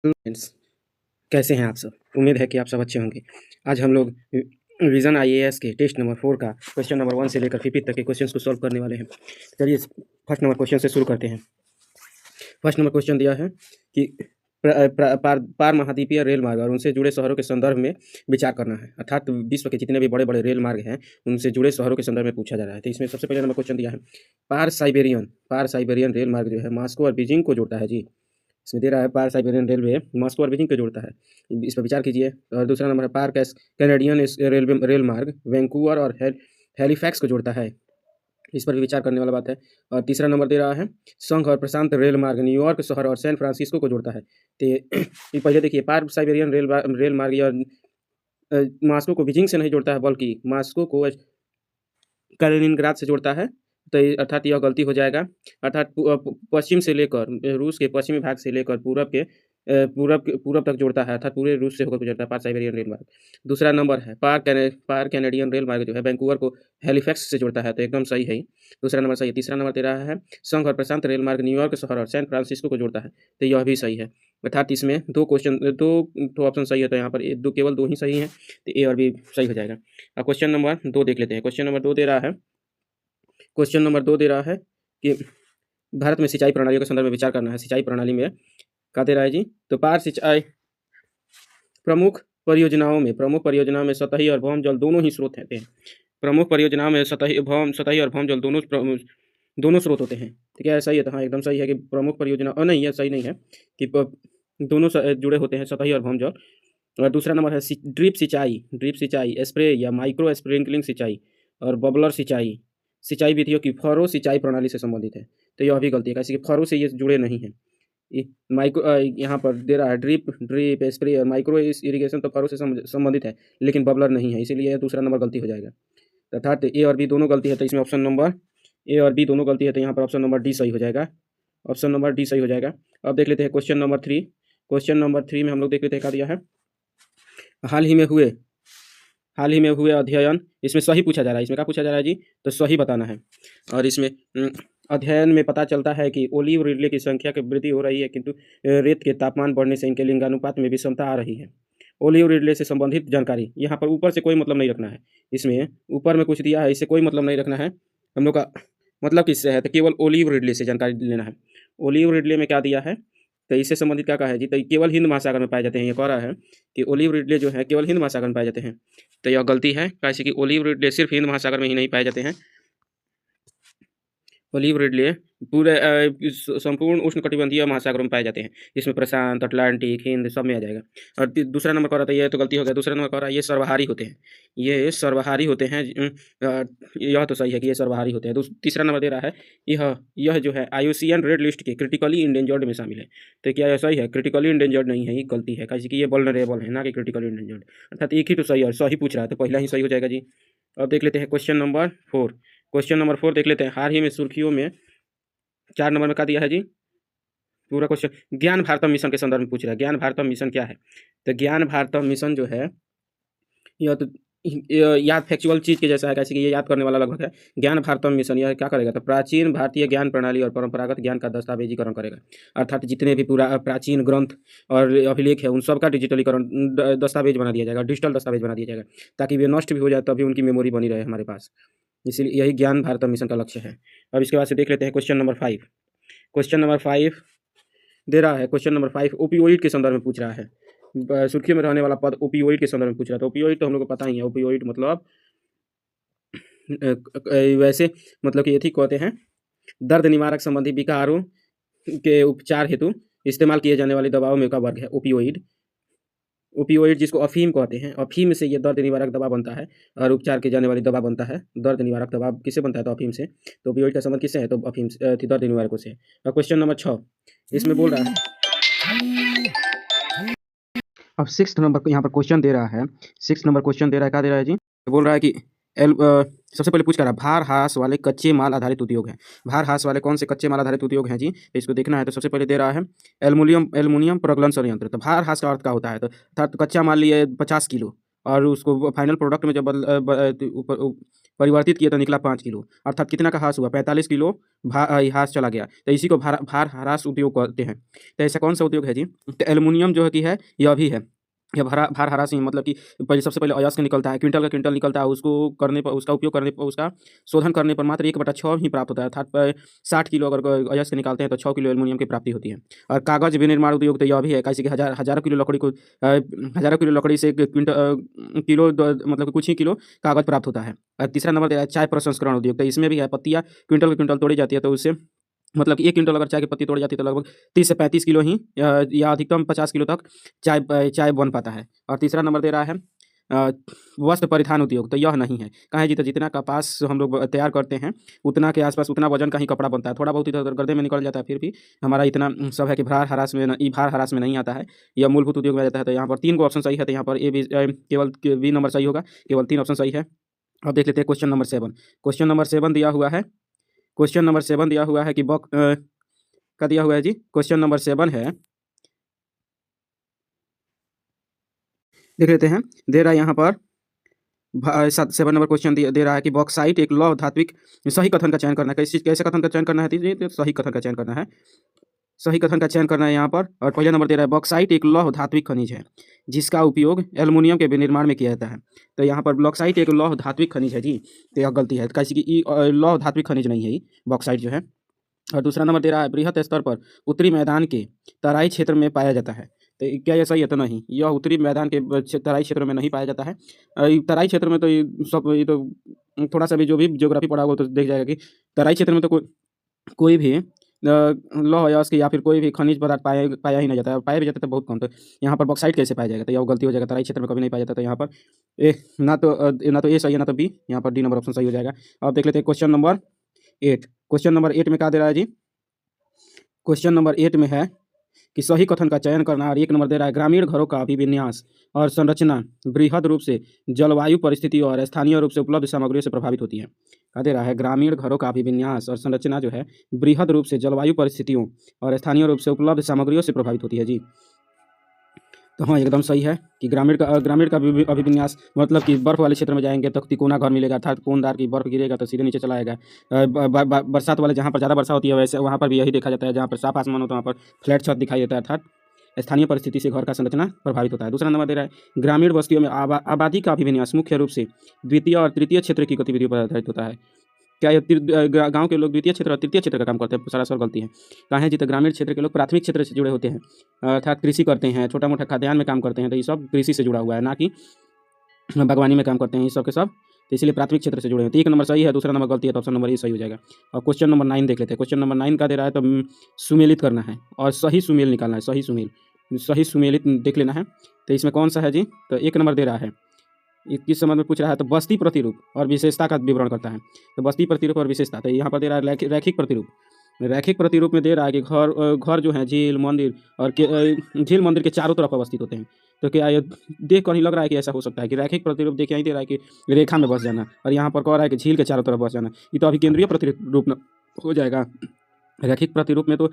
Friends, कैसे हैं आप सब? उम्मीद है कि आप सब अच्छे होंगे। आज हम लोग विज़न आईएएस के टेस्ट नंबर 4 का क्वेश्चन नंबर 1 से लेकर 50 तक के क्वेश्चंस को सॉल्व करने वाले हैं। चलिए फर्स्ट नंबर क्वेश्चन से शुरू करते हैं। फर्स्ट नंबर क्वेश्चन दिया है कि पार महाद्वीपीय रेल मार्ग और उनसे जुड़े शहरों के संदर्भ में विचार करना है। अर्थात विश्व के जितने भी बड़े-बड़े रेल मार्ग हैं, उनसे जुड़े शहरों के संदर्भ में पूछा जा रहा है। तो इसमें सबसे पहले नंबर क्वेश्चन दिया है, पार साइबेरियन रेल मार्ग जो है मॉस्को और बीजिंग को जोड़ता है जी। इसमें दे रहा है पार साइबेरियन रेलवे मॉस्को और बीजिंग को जोड़ता है, इस पर विचार कीजिए। और दूसरा नंबर है कैनेडियन रेल मार्ग वैंकूवर और हैलिफैक्स को जोड़ता है, इस पर भी विचार करने वाला बात है। और तीसरा नंबर दे रहा है संघ और प्रशांत रेल मार्ग न्यूयॉर्क शहर और सैन फ्रांसिस्को को जोड़ता है। तो ये पहले देखिए, पार साइबेरियन रेल मार्ग या मॉस्को को बीजिंग से नहीं जोड़ता है, बल्कि मॉस्को को कैलिनिनग्राड से जोड़ता है। तो अर्थात यह गलती हो जाएगा। अर्थात पश्चिम से लेकर रूस के पश्चिमी भाग से लेकर पूरब तक जोड़ता है, अर्थात पूरे रूस से होकर गुजरता है पार साइबेरियन रेल मार्ग। दूसरा नंबर है पार कैनेडियन रेल मार्ग जो है वैंकूवर को हैलिफैक्स से जोड़ता है, तो एकदम सही है। दूसरा नंबर सही है। तीसरा नंबर दे रहा है संघ और प्रशांत रेल मार्ग न्यूयॉर्क शहर और सैन फ्रांसिस्को को जोड़ता है, तो यह भी सही है। अर्थात इसमें दो ऑप्शन सही है, तो यहाँ पर केवल दो ही सही हैं, तो ए और बी सही हो जाएगा। अब क्वेश्चन नंबर 2 देख लेते हैं। क्वेश्चन नंबर 2 दे रहा है कि भारत में सिंचाई प्रणालियों के संदर्भ में विचार करना है। सिंचाई प्रणाली में क्या दे रहा है जी? तो पार सिंचाई प्रमुख परियोजनाओं में सतही और भौम जल दोनों ही स्रोत होते हैं। प्रमुख परियोजनाओं में सतही और भौम जल दोनों स्रोत होते हैं। तो क्या सही है? तो हाँ, एकदम सही है कि प्रमुख परियोजना नहीं है, सही नहीं है कि दोनों जुड़े होते हैं, सतही और भौम जल। और दूसरा नंबर है ड्रिप सिंचाई, स्प्रे या माइक्रो स्प्रिंकलिंग सिंचाई और बबलर सिंचाई विधियों की फरो सिंचाई प्रणाली से संबंधित है, तो यह भी गलती है, कैसे कि फरो से ये जुड़े नहीं हैं। यहाँ पर दे रहा है ड्रिप स्प्रे और माइक्रो इरिगेशन, तो फरो से संबंधित है, लेकिन बबलर नहीं है, इसीलिए दूसरा नंबर गलती हो जाएगा। अर्थात ए और बी दोनों गलती है, तो इसमें ऑप्शन नंबर ए और बी दोनों गलती है, तो यहाँ पर ऑप्शन नंबर डी सही हो जाएगा। ऑप्शन नंबर डी सही हो जाएगा। अब देख लेते हैं क्वेश्चन नंबर 3। क्वेश्चन नंबर 3 में हम लोग देख लेते हैं क्या दिया है। हाल ही में हुए अध्ययन, इसमें सही पूछा जा रहा है। इसमें क्या पूछा जा रहा है जी? तो सही बताना है। और इसमें अध्ययन में पता चलता है कि ओलिव रिडले की संख्या की वृद्धि हो रही है, किंतु रेत के तापमान बढ़ने से इनके लिंगानुपात में विषमता आ रही है। ओलिव रिडले से संबंधित जानकारी, यहाँ पर ऊपर से कोई मतलब नहीं रखना है। इसमें ऊपर में कुछ दिया है, इससे कोई मतलब नहीं रखना है। हम लोग का मतलब किससे है? तो केवल ओलिव रिडले से जानकारी लेना है। ओलिव रिडले में क्या दिया है, तो इससे संबंधित क्या कहा है जी? तो केवल हिंद महासागर में पाए जाते हैं। ये कह रहा है कि ओलिव रिडले जो है केवल हिंद महासागर में पाए जाते हैं, तो यह गलती है, कैसे कि ओलिव रिडले सिर्फ हिंद महासागर में ही नहीं पाए जाते हैं। ओलिव रिडले पूरे संपूर्ण उष्णकटिबंधीय महासागरों में पाए जाते हैं, जिसमें प्रशांत, अटलांटिक, हिंद सब में आ जाएगा। और दूसरा नंबर कह रहा था, ये तो गलती हो गया। दूसरा नंबर कह रहा है ये सर्वहारी होते हैं, यह तो सही है कि ये सर्वहारी होते हैं। तीसरा नंबर दे रहा है यह जो है आईयूसीएन रेड लिस्ट के क्रिटिकली इंडेंजर्ड में शामिल है, तो क्या यह सही है? क्रिटिकली इंडेंजर्ड नहीं है, ये गलती है, कैसे कि ये वल्नरेबल है, ना कि क्रिटिकली इंडेंजर्ड। अर्थात एक ही तो सही है, सही पूछ रहा है, तो पहला ही सही हो जाएगा जी। अब देख लेते हैं क्वेश्चन नंबर 4। क्वेश्चन नंबर 4 देख लेते हैं। हाल ही में सुर्खियों में 4 नंबर में क्या दिया है जी? पूरा क्वेश्चन ज्ञान भारतम मिशन के संदर्भ में पूछ रहा है। ज्ञान भारतम मिशन क्या है? तो ज्ञान भारतम मिशन जो है, यह तो याद फैक्चुअल चीज़ के जैसा है, कैसे कि ये याद करने वाला लगभग है। ज्ञान भारतम मिशन यह क्या करेगा? तो प्राचीन भारतीय ज्ञान प्रणाली और परंपरागत ज्ञान का दस्तावेजीकरण करेगा। अर्थात जितने भी पूरा प्राचीन ग्रंथ और अभिलेख है, उन सब का डिजिटलीकरण, दस्तावेज बना दिया जाएगा, डिजिटल दस्तावेज बना दिया जाएगा, ताकि वे नष्ट भी हो जाए तभी उनकी मेमोरी बनी रहे हमारे पास। इसीलिए यही ज्ञान भारतम मिशन का लक्ष्य है। अब इसके बाद से देख लेते हैं क्वेश्चन नंबर 5। क्वेश्चन नंबर 5 दे रहा है, क्वेश्चन नंबर 5 ओपियोइड के संदर्भ में पूछ रहा है। सुर्खियों में रहने वाला पद ओपियोइड के संदर्भ में पूछ रहा था। ओपियोइड तो हम लोग को पता ही है। ओपियोइड मतलब वैसे मतलब कि यही कहते हैं, दर्द निवारक संबंधी विकारों के उपचार हेतु इस्तेमाल किए जाने वाली दवाओं में का वर्ग है ओपियोइड, जिसको अफीम कहते हैं। अफीम से ये दर्द निवारक दवा बनता है और उपचार की जाने वाली दवा बनता है। दर्द निवारक दवा किससे बनता है? तो अफीम से। तो ओपियोइड का संबंध किससे है? तो अफीम दर्द निवारकों से। और क्वेश्चन नंबर 6 इसमें बोल रहा है, अब 6 नंबर यहाँ पर क्वेश्चन दे रहा है। 6 नंबर क्वेश्चन दे रहा है, क्या दे रहा है जी? तो बोल रहा है कि सबसे पहले पूछ कर रहा है, भार ह्रास वाले कच्चे माल आधारित उद्योग हैं। भार ह्रास वाले कौन से कच्चे माल आधारित उद्योग हैं जी? तो इसको देखना है। तो सबसे पहले दे रहा है एल्युमिनियम प्रगलन संयंत्र। तो भार ह्रास का अर्थ क्या होता है? तो अर्थात कच्चा माल लिए 50 किलो और उसको फाइनल प्रोडक्ट में जब परिवर्तित किए तो निकला 5 किलो, अर्थात कितना का ह्रास हुआ, 45 किलो ह्रास चला गया। तो इसी को भार ह्रास उद्योग कहते हैं। तो ऐसा कौन सा उद्योग है जी? तो एल्युमिनियम जो है कि है यह भी है। यह भार ह्रास ही मतलब कि पहले सबसे पहले अयस्क निकलता है, क्विंटल का क्विंटल निकलता है, उसको करने पर उसका उपयोग करने पर उसका शोधन करने पर मात्र 1/6 ही प्राप्त होता है, अर्थात 60 किलो अगर अयस्क निकालते हैं तो 6 किलो एल्युमिनियम की प्राप्ति होती है। और कागज विनिर्माण उद्योग तो यह भी है, कैसे कि हजारों किलो लकड़ी को हजारों किलो लकड़ी से मतलब कि कुछ ही किलो कागज प्राप्त होता है। और तीसरा नंबर है चाय प्रसंस्करण उद्योग। तो इसमें भी है, पत्तियाँ क्विंटल के क्विंटल तोड़ी जाती है, तो उससे मतलब कि 1 क्विंटल अगर चाय की पत्ती तोड़ी जाती है तो लगभग 30 से 35 किलो ही या अधिकतम 50 किलो तक चाय बन पाता है। और तीसरा नंबर दे रहा है वस्त्र परिधान उद्योग। तो यह नहीं है, कहाँ है जी? तो जितना कपास हम लोग तैयार करते हैं उतना के आसपास उतना वजन का ही कपड़ा बनता है, थोड़ा बहुत इधर उधर गर्दे में निकल जाता है, फिर भी हमारा इतना सब है कि भार ह्रास में नहीं आता है, यह मूलभूत उद्योग में आ जाता है। तो यहाँ पर 3 गो ऑप्शन सही है, तो यहाँ पर ए बी केवल बी नंबर सही होगा, केवल 3 ऑप्शन सही है। अब देख लेते हैं क्वेश्चन नंबर 7। क्वेश्चन नंबर 7 दिया हुआ है, क्वेश्चन नंबर 7 दिया हुआ है कि का दिया हुआ है जी। क्वेश्चन नंबर 7 है, देख लेते हैं। दे रहा है यहाँ पर 7 नंबर क्वेश्चन दे रहा है कि बॉक्साइट एक लौह धात्विक, सही कथन का चयन करना है। कैसे कथन का चयन करना है? तो सही कथन का चयन करना है, सही कथन का चयन करना है यहाँ पर। और पहले नंबर दे रहा है बॉक्साइट एक लौह धात्विक खनिज है जिसका उपयोग एल्युमिनियम के विनिर्माण में किया जाता है। तो यहाँ पर बॉक्साइट एक लौह धात्विक खनिज है जी, तो यह गलती है, कैसे कि लौह धात्विक खनिज नहीं है ये बॉक्साइट जो है। और दूसरा नंबर दे रहा है बृहत स्तर पर उत्तरी मैदान के तराई क्षेत्र में पाया जाता है। तो क्या ये सही है? तो नहीं, यह उत्तरी मैदान के तराई क्षेत्र में नहीं पाया जाता है। तराई क्षेत्र में तो ये तो थोड़ा सा भी जो भी ज्योग्राफी पढ़ा हुआ तो देख जाएगा कि तराई क्षेत्र में तो कोई भी लौह अयस्क या फिर कोई भी खनिज पदार्थ पाया ही नहीं जाता है, पाया भी जाता है तो बहुत कम। तो यहाँ पर बॉक्साइट कैसे पाया जाएगा? तो यह गलती हो जाएगा, तराई क्षेत्र में कभी नहीं पाया जाता। तो यहाँ पर ना तो ए सही है ना तो बी, यहाँ पर डी नंबर ऑप्शन सही हो जाएगा। अब देख लेते हैं क्वेश्चन नंबर 8। क्वेश्चन नंबर 8 में क्या दे रहा है जी? क्वेश्चन नंबर 8 में है कि सही कथन का चयन करना। और 1 नंबर दे रहा है ग्रामीण घरों का अभिविन्यास और संरचना बृहद रूप से जलवायु परिस्थिति और स्थानीय रूप से उपलब्ध सामग्रियों से प्रभावित होती है। क्या दे रहा है? ग्रामीण घरों का अभिविन्यास और संरचना जो है बृहद रूप से जलवायु परिस्थितियों और स्थानीय रूप से उपलब्ध सामग्रियों से प्रभावित होती है जी। तो हाँ, एकदम सही है कि ग्रामीण का अभिविन्यास मतलब कि बर्फ़ वाले क्षेत्र में जाएंगे तो तिकोना घर मिलेगा, अर्थात कोनदार की बर्फ़ गिरेगा तो सीधे नीचे चला आएगा। बरसात वाले जहाँ पर ज़्यादा वर्षा होती है वैसे वहाँ पर भी यही देखा जाता है, जहाँ पर साफ आसमान हो तो वहाँ पर फ्लैट छत दिखाई देता है, अर्थात स्थानीय परिस्थिति से घर का संरचना प्रभावित होता है। दूसरा नंबर दे रहा है ग्रामीण बस्तियों में आबादी का अभिविन्यास मुख्य रूप से द्वितीय और तृतीय क्षेत्र की गतिविधियों पर आधारित होता है। क्या ये गाँव के लोग द्वितीय क्षेत्र और तृतीय क्षेत्र का काम करते हैं? सरासर गलती है। कहाँ है जी? तो ग्रामीण क्षेत्र के लोग प्राथमिक क्षेत्र से जुड़े होते हैं, अर्थात कृषि करते हैं, छोटा मोटा खाद्यान्न में काम करते हैं, तो ये सब कृषि से जुड़ा हुआ है, ना कि बागवानी में काम करते हैं ये सब के सब, तो इसलिए प्राथमिक क्षेत्र से जुड़े हैं। तो 1 नंबर सही है, दूसरा नंबर गलती है, तो ऑप्शन नंबर ए सही हो जाएगा। और क्वेश्चन नंबर 9 देख लेते हैं। क्वेश्चन नंबर 9 का दे रहा है तो सुमेलित करना है और सही सुमेल निकालना है, सही सुमेलित देख लेना है। तो इसमें कौन सा है जी? तो 1 नंबर दे रहा है, किस संबंध में पूछ रहा है? तो बस्ती प्रतिरूप और विशेषता का विवरण करता है। तो बस्ती प्रतिरूप और विशेषता, तो यहाँ पर दे रहा है रैखिक प्रतिरूप। रैखिक प्रतिरूप में दे रहा है कि घर जो है झील मंदिर और झील मंदिर के चारों तरफ अवस्थित होते हैं। तो क्या ये देख कर ही लग रहा है कि ऐसा हो सकता है कि रैखिक प्रतिरूप देख यही दे रहा है कि रेखा में बस जाना, और यहाँ पर कह रहा है कि झील के चारों तरफ बस जाना, ये तो अभी केंद्रीय प्रतिरूप हो जाएगा। रैखिक प्रतिरूप में तो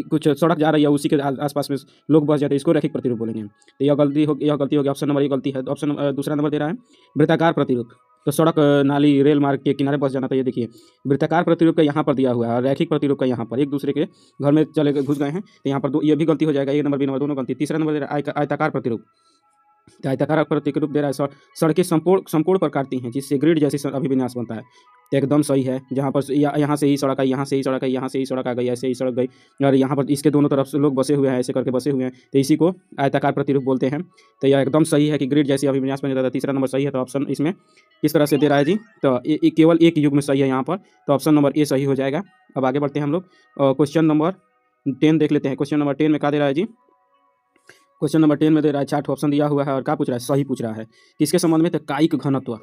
कुछ सड़क जा रही है उसी के आसपास में लोग बस जाते हैं, इसको रैखिक प्रतिरूप बोलेंगे। तो यह गलती होगी, ऑप्शन नंबर ए गलती है। ऑप्शन दूसरा नंबर दे रहा है वृत्ताकार प्रतिरूप, तो सड़क नाली रेल मार्ग के किनारे बस जाना। तो ये देखिए वृत्ताकार प्रतिरूप का यहाँ पर दिया हुआ है और रैखिक प्रतिरूप का यहाँ पर, एक दूसरे के घर में चले घुस गए हैं, तो यहाँ पर ये भी गलती हो जाएगा। 1 नंबर बी नंबर दोनों गलती। तीसरा नंबर दे रहा है आयताकार प्रतिरूप। आयताकार प्रतिरूप दे रहा है सड़कें समकोण पर काटती हैं जिससे ग्रिड जैसी अभिविन्यास बनता है। तो एकदम सही है, जहाँ पर यहाँ से ही सड़क आई, यहाँ से ही सड़क आई, यहाँ से ही सड़क आ गई, ऐसे ही सड़क गई, और यहाँ पर इसके दोनों तरफ से लोग बसे हुए हैं, ऐसे करके बसे हुए हैं, तो इसी को आयताकार प्रतिरूप बोलते हैं। तो यह एकदम सही है कि ग्रिड जैसी अभिविन्यास बन जाता है। तीसरा नंबर सही है। तो ऑप्शन इसमें किस तरह से दे रहा है जी? तो केवल एक युग में सही है यहाँ पर, तो ऑप्शन नंबर ए सही हो जाएगा। अब आगे बढ़ते हैं हम लोग, क्वेश्चन नंबर 10 देख लेते हैं। क्वेश्चन नंबर 10 में क्या दे रहा है जी? क्वेश्चन नंबर 10 में दे रहा है 4 ऑप्शन दिया हुआ है और क्या पूछ रहा है? सही पूछ रहा है। किसके संबंध में? तो कायिक घनत्व।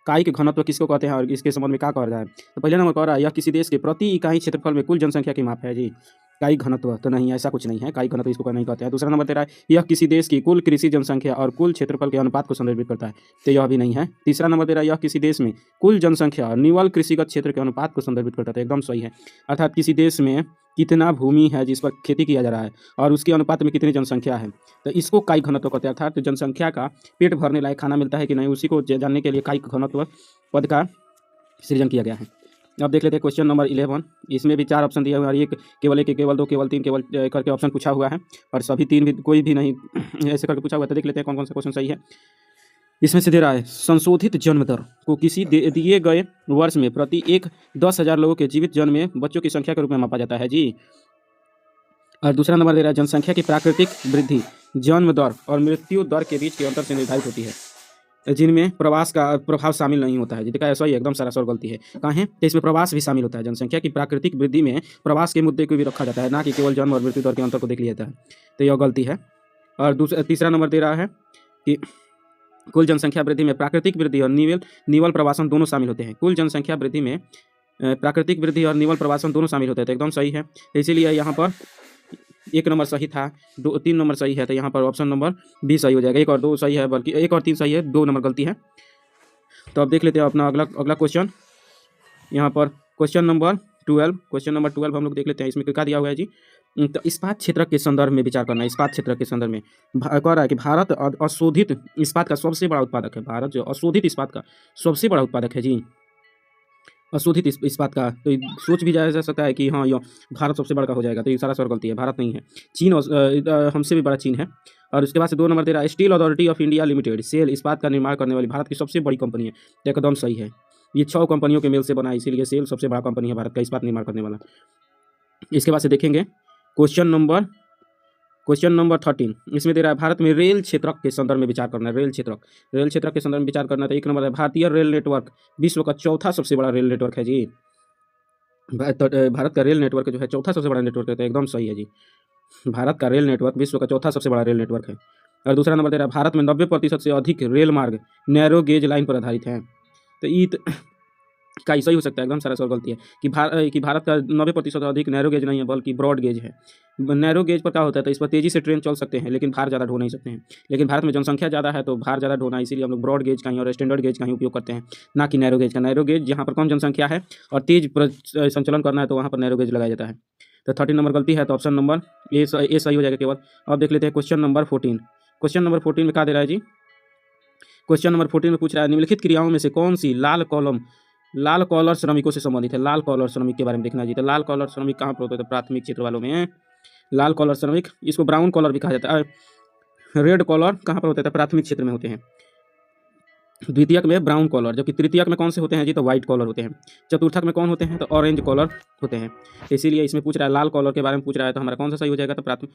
कायिक घनत्व किसको कहते हैं और इसके संबंध में क्या कह रहा है? तो पहले नंबर कह रहा है यह किसी देश के प्रति इकाई क्षेत्रफल में कुल जनसंख्या की माप है जी। कायिक घनत्व तो नहीं, ऐसा कुछ नहीं है, कायिक घनत्व इसको नहीं कहते हैं। दूसरा नंबर तेरा है यह किसी देश की कुल कृषि जनसंख्या और कुल क्षेत्रफल के अनुपात को संदर्भित करता है, तो यह भी नहीं है। तीसरा नंबर तेरा यह किसी देश में कुल जनसंख्या और निवल कृषिगत क्षेत्र के अनुपात को संदर्भित करता है, तो एकदम सही है। अर्थात किसी देश में कितना भूमि है जिस पर खेती किया जा रहा है और उसके अनुपात में कितनी जनसंख्या है, तो इसको कायिक घनत्व कहते हैं। अर्थात जनसंख्या का पेट भरने लायक खाना मिलता है कि नहीं, उसी को जानने के लिए कायिक घनत्व पद का सृजन किया गया है। अब देख लेते हैं क्वेश्चन नंबर 11। इसमें भी 4 ऑप्शन दिए हुए हैं और एक केवल 2 केवल 3 केवल करके ऑप्शन पूछा हुआ है और सभी 3 भी कोई भी नहीं ऐसे करके पूछा हुआ है। तो देख लेते हैं कौन कौन सा क्वेश्चन सही है। इसमें से दे रहा है संशोधित जन्म दर को किसी दिए गए वर्ष में प्रति 10,000 लोगों के जीवित जन्म में बच्चों की संख्या के रूप में मापा जाता है जी। और दूसरा नंबर दे रहा है जनसंख्या की प्राकृतिक वृद्धि जन्म दर और मृत्यु दर के बीच के अंतर से निर्धारित होती है, जिनमें प्रवास का प्रभाव शामिल नहीं होता है। जिनका ऐसा ही एकदम सरासर गलती है। कहाँ है तो इसमें प्रवास भी शामिल होता है। जनसंख्या की प्राकृतिक वृद्धि में प्रवास के मुद्दे को भी रखा जाता है, ना कि केवल जन्म और मृत्यु दर के अंतर को देख लिया जाता है, तो यह गलती है। और तीसरा नंबर दे रहा है कि कुल जनसंख्या वृद्धि में प्राकृतिक वृद्धि और निवल प्रवासन दोनों शामिल होते हैं। कुल जनसंख्या वृद्धि में प्राकृतिक वृद्धि और निवल प्रवासन दोनों शामिल होते हैं, तो एकदम सही है। इसीलिए यहाँ पर 1 नंबर सही था, 3 नंबर सही है, तो यहाँ पर ऑप्शन नंबर बी सही हो जाएगा। 1 और 2 सही है, बल्कि 1 और 3 सही है, 2 नंबर गलती है। तो अब देख लेते हैं अपना अगला क्वेश्चन। यहाँ पर क्वेश्चन नंबर 12 हम लोग देख लेते हैं। इसमें क्या दिया हुआ है जी, तो इस्पात क्षेत्र के संदर्भ में विचार करना है। इस्पात क्षेत्र के संदर्भ में कह रहा है कि भारत अशोधित इस्पात का सबसे बड़ा उत्पादक है। भारत जो अशोधित इस्पात का सबसे बड़ा उत्पादक है जी, अशोधित इस्पात का। तो सोच भी जा सकता है कि हाँ यह भारत सबसे बड़ा हो जाएगा, तो ये सारा सर गलती है, भारत नहीं है, चीन हमसे भी बड़ा चीन है। और उसके बाद से 2 नंबर दे रहा है steel authority of India limited SAIL इस्पात का निर्माण करने वाली भारत की सबसे बड़ी कंपनी है, तो एकदम सही है। ये 6 कंपनियों के मेल से बना है, इसीलिए सेल सबसे बड़ा कंपनी है भारत का इस्पात निर्माण करने वाला। इसके बाद से देखेंगे क्वेश्चन नंबर 13। इसमें दे रहा है भारत में रेल क्षेत्रक के संदर्भ में विचार करना है। रेल क्षेत्रक के संदर्भ में विचार करना है। तो 1 नंबर है भारतीय रेल नेटवर्क विश्व का चौथा सबसे बड़ा रेल नेटवर्क है जी। भारत का रेल नेटवर्क जो है चौथा सबसे बड़ा नेटवर्क है, तो एकदम सही है जी। भारत का रेल नेटवर्क विश्व का चौथा सबसे बड़ा रेल नेटवर्क है। और दूसरा नंबर दे रहा है भारत में 90% से अधिक रेल मार्ग नैरो गेज लाइन पर आधारित है, तो ये का सही हो सकता है, एकदम सरासर गलती है कि भारत का 90% अधिक नैरो गेज नहीं है बल्कि ब्रॉड गेज है। नैरो गेज पर क्या होता है, तो इस पर तेज़ी से ट्रेन चल सकते हैं लेकिन भार ज़्यादा ढो नहीं सकते हैं। लेकिन भारत में जनसंख्या ज़्यादा है तो भार ज़्यादा ढोना, इसीलिए हम लोग ब्रॉड गेज का ही और स्टैंडर्ड गेज का ही उपयोग करते हैं, ना कि नैरो गेज का। नैरो गेज जहाँ पर कम जनसंख्या है और तेज संचलन करना है तो वहाँ पर नैरो गेज लगाया जाता है। तो 13 नंबर गलती है, तो ऑप्शन नंबर ए सही हो जाएगा केवल। अब देख लेते हैं क्वेश्चन नंबर 14। क्वेश्चन नंबर 14 में क्या दे रहा है जी, क्वेश्चन नंबर 14 में पूछ रहा है निम्नलिखित क्रियाओं में से कौन सी लाल कॉलर श्रमिकों से संबंधित है। लाल कॉलर श्रमिक के बारे में देखना जी। तो लाल कॉलर श्रमिक कहाँ पर होते हैं, तो प्राथमिक क्षेत्र वालों में लाल कॉलर श्रमिक, इसको ब्राउन कॉलर भी कहा जाता है। रेड कॉलर कहाँ पर होते हैं, प्राथमिक क्षेत्र में होते हैं। द्वितीयक में ब्राउन कॉलर, जबकि तृतीयक में कौन से होते हैं जी, तो व्हाइट कॉलर होते हैं। चतुर्थक में कौन होते हैं, तो ऑरेंज कॉलर होते हैं। इसीलिए इसमें पूछ रहा है लाल कॉलर के बारे में पूछ रहा है, तो हमारा कौन सा सही हो जाएगा, तो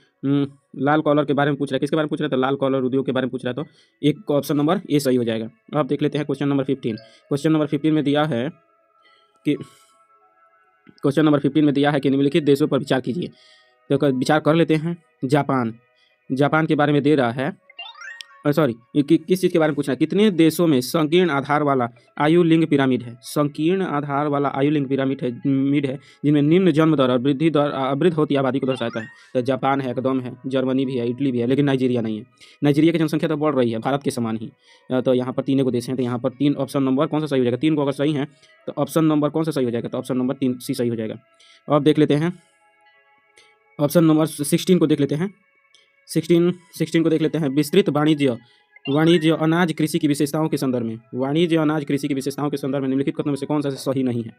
लाल कॉलर के बारे में पूछ रहा है। किसके बारे में पूछ रहा है, तो लाल कॉलर उद्योग के बारे में पूछ रहा है, तो एक ऑप्शन नंबर ए सही हो जाएगा। अब देख लेते हैं क्वेश्चन नंबर 15। क्वेश्चन नंबर 15 में दिया है कि निम्नलिखित देशों पर विचार कीजिए। तो विचार कर लेते हैं। जापान के बारे में दे रहा है, किस चीज़ के बारे में पूछना है, कितने देशों में संकीर्ण आधार वाला आयु लिंग पिरामिड है। संकीर्ण आधार वाला आयु लिंग पिरामिड है जिनमें निम्न जन्म दर और वृद्धि होती आबादी को दर्शाता है। तो जापान है, एकदम है, जर्मनी भी है, इटली भी है, लेकिन नाइजीरिया नहीं है। नाइजीरिया की जनसंख्या तो बढ़ रही है भारत के समान ही। तो यहाँ पर 3 देश हैं, तो यहाँ पर 3 ऑप्शन नंबर कौन सा सही हो जाएगा, 3 को अगर सही है तो ऑप्शन नंबर कौन सा सही हो जाएगा, तो ऑप्शन नंबर 3 सी सही हो जाएगा। अब देख लेते हैं ऑप्शन नंबर 16 को देख लेते हैं। 16 को देख लेते हैं। विस्तृत वाणिज्य अनाज कृषि की विशेषताओं के संदर्भ में, वाणिज्य अनाज कृषि की विशेषताओं के संदर्भ में निम्नलिखित कथनों में से कौन सा से सही नहीं है।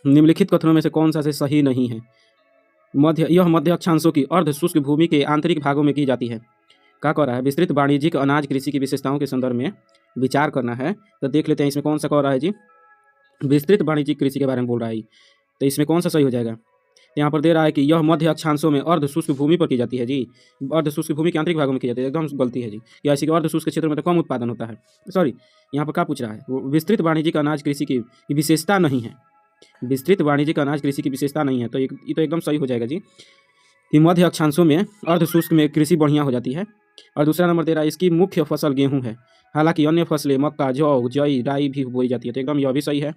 निम्नलिखित कथनों में से कौन सा से सही नहीं है। यह मध्य अक्षांशों की अर्ध शुष्क भूमि के आंतरिक भागों में की जाती है। क्या कह रहा है, विस्तृत वाणिज्यिक अनाज कृषि की विशेषताओं के संदर्भ में विचार करना है। तो देख लेते हैं इसमें कौन सा कह रहा है जी, विस्तृत वाणिज्यिक कृषि के बारे में बोल रहा है, तो इसमें कौन सा सही हो जाएगा। यहाँ पर दे रहा है कि यह मध्य अक्षांशों में अर्ध शुष्क भूमि पर की जाती है जी। अर्ध शुष्क भूमि के आंतरिक भागों में की जाती है, एकदम गलती है जी। या ऐसी अर्ध शुष्क क्षेत्र में तो कम उत्पादन होता है। यहाँ पर क्या पूछ रहा है, विस्तृत वाणिज्यिक अनाज कृषि की विशेषता नहीं है। विस्तृत वाणिज्यिक अनाज कृषि की विशेषता नहीं है, तो ये तो एकदम सही हो जाएगा जी कि मध्य अक्षांशों में अर्ध शुष्क में कृषि बढ़िया हो जाती है। और दूसरा नंबर दे रहा है इसकी मुख्य फसल गेहूँ है, हालांकि अन्य फसलें मक्का, जौ, जई, राई भी बोई जाती है, तो एकदम यह भी सही है।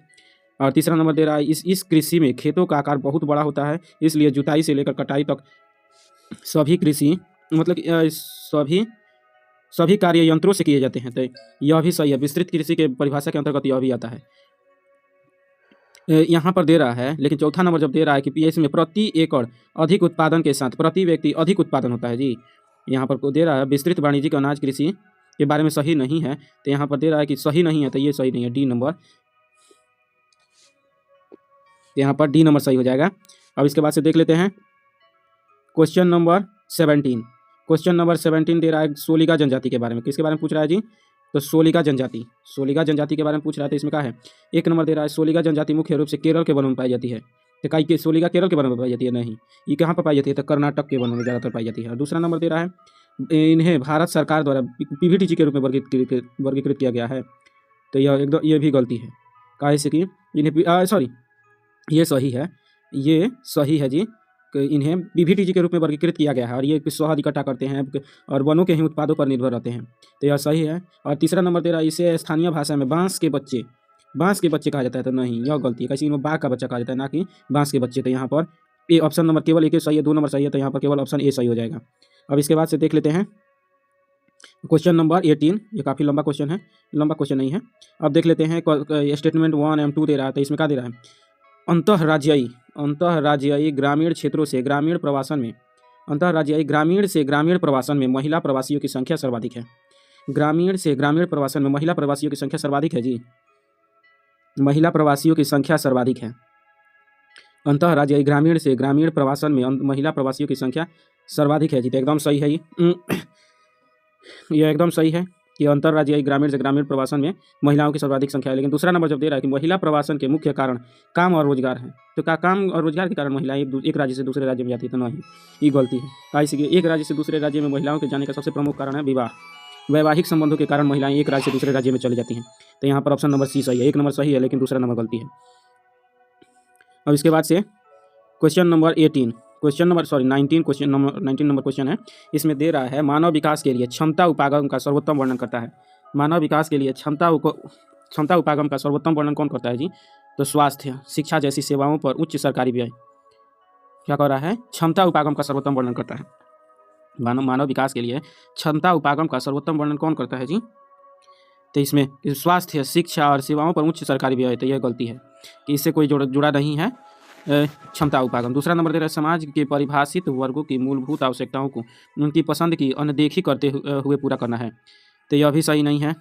और तीसरा नंबर दे रहा है इस कृषि में खेतों का आकार बहुत बड़ा होता है, इसलिए जुताई से लेकर कटाई तक सभी कृषि मतलब सभी सभी कार्य यंत्रों से किए जाते हैं। तो यह भी सही है, विस्तृत कृषि के परिभाषा के अंतर्गत यह भी आता है। यहाँ पर दे रहा है, लेकिन चौथा नंबर जब दे रहा है कि पीएस में प्रति एकड़ अधिक उत्पादन के साथ प्रति व्यक्ति अधिक उत्पादन होता है जी। यहाँ पर दे रहा है विस्तृत वाणिज्यिक अनाज कृषि के बारे में सही नहीं है, तो यहाँ पर दे रहा है कि सही नहीं है, तो ये सही नहीं है, डी नंबर, यहाँ पर डी नंबर सही हो जाएगा। अब इसके बाद से देख लेते हैं क्वेश्चन नंबर 17। क्वेश्चन नंबर 17 दे रहा है सोलिगा जनजाति के बारे में। किसके बारे में पूछ रहा है जी? तो सोलिगा जनजाति, सोलिगा जनजाति के बारे में पूछ रहा है। तो इसमें क्या है, एक नंबर दे रहा है सोलिगा जनजाति मुख्य रूप से केरल के वनों में पाई जाती है। तो कई के सोलिगा केरल के वनों में पाई जाती है? नहीं, ये कहाँ पर पाई जाती है? तो कर्नाटक के वनों में ज़्यादातर पाई जाती है। और दूसरा नंबर दे रहा है इन्हें भारत सरकार द्वारा पीवीटीजी के रूप में वर्गीकृत किया गया है। तो यह एकदम ये भी गलती है, काहे से कि इन्हें सॉरी ये सही है, ये सही है जी कि इन्हें पीवीटीजी के रूप में वर्गीकृत किया गया है और ये शहद इकट्ठा करते हैं और वनों के ही उत्पादों पर निर्भर रहते हैं। तो यह सही है। और तीसरा नंबर दे रहा है इसे स्थानीय भाषा में बांस के बच्चे कहा जाता है। तो नहीं, यह गलती है, कैसे इनको बाघ का बच्चा कहा जाता है, ना कि बांस के बच्चे। तो यहाँ पर ए ऑप्शन नंबर केवल एक सही है, 2 नंबर सही है, तो यहाँ पर केवल ऑप्शन ए सही हो जाएगा। अब इसके बाद से देख लेते हैं क्वेश्चन नंबर 18। ये काफ़ी लंबा क्वेश्चन है, लंबा क्वेश्चन नहीं है। अब देख लेते हैं स्टेटमेंट 1 एवं 2 दे रहा है। तो इसमें क्या दे रहा है, अंतर्राज्यीय ग्रामीण क्षेत्रों से ग्रामीण प्रवासन में अंतर्राज्यीय ग्रामीण से ग्रामीण प्रवासन में महिला प्रवासियों की संख्या सर्वाधिक है। ग्रामीण से ग्रामीण प्रवासन में महिला प्रवासियों की संख्या सर्वाधिक है जी, महिला प्रवासियों की संख्या सर्वाधिक है। अंतर्राज्यीय ग्रामीण से ग्रामीण प्रवासन में महिला प्रवासियों की संख्या सर्वाधिक है जी। तो एकदम सही है ये एकदम सही है कि अंतर्राज्यीय ग्रामीण से ग्रामीण प्रवासन में महिलाओं की सर्वाधिक संख्या है। लेकिन दूसरा नंबर जब दे रहा है कि महिला प्रवासन के मुख्य कारण काम और रोजगार है, तो क्या काम और रोजगार के कारण महिलाएं एक राज्य से दूसरे राज्य में जाती है? तो नहीं, ये गलती है। कैसे कि एक राज्य से दूसरे राज्य में महिलाओं के जाने का सबसे प्रमुख कारण है विवाह, वैवाहिक संबंधों के कारण महिलाएं एक राज्य से दूसरे राज्य में चली जाती हैं। तो यहाँ पर ऑप्शन नंबर सी सही है, एक नंबर सही है लेकिन दूसरा नंबर गलती है। अब इसके बाद से question number 19 question number question है। इसमें दे रहा है मानव विकास के लिए क्षमता उपागम का सर्वोत्तम वर्णन करता है। मानव विकास के लिए क्षमता उपागम का सर्वोत्तम वर्णन कौन करता है जी? तो स्वास्थ्य, शिक्षा जैसी सेवाओं पर उच्च सरकारी व्यय क्या कर रहा है, क्षमता उपागम का सर्वोत्तम वर्णन करता है। मानव विकास के लिए क्षमता उपागम का सर्वोत्तम वर्णन कौन करता है जी? तो इसमें स्वास्थ्य, शिक्षा और सेवाओं पर उच्च सरकारी व्यय, तो यह गलती है कि इससे कोई जुड़ा नहीं है क्षमता उपागम। दूसरा नंबर दे रहा है समाज के परिभाषित वर्गों की मूलभूत आवश्यकताओं को उनकी पसंद की अनदेखी करते हुए पूरा करना है। तो यह भी सही नहीं है,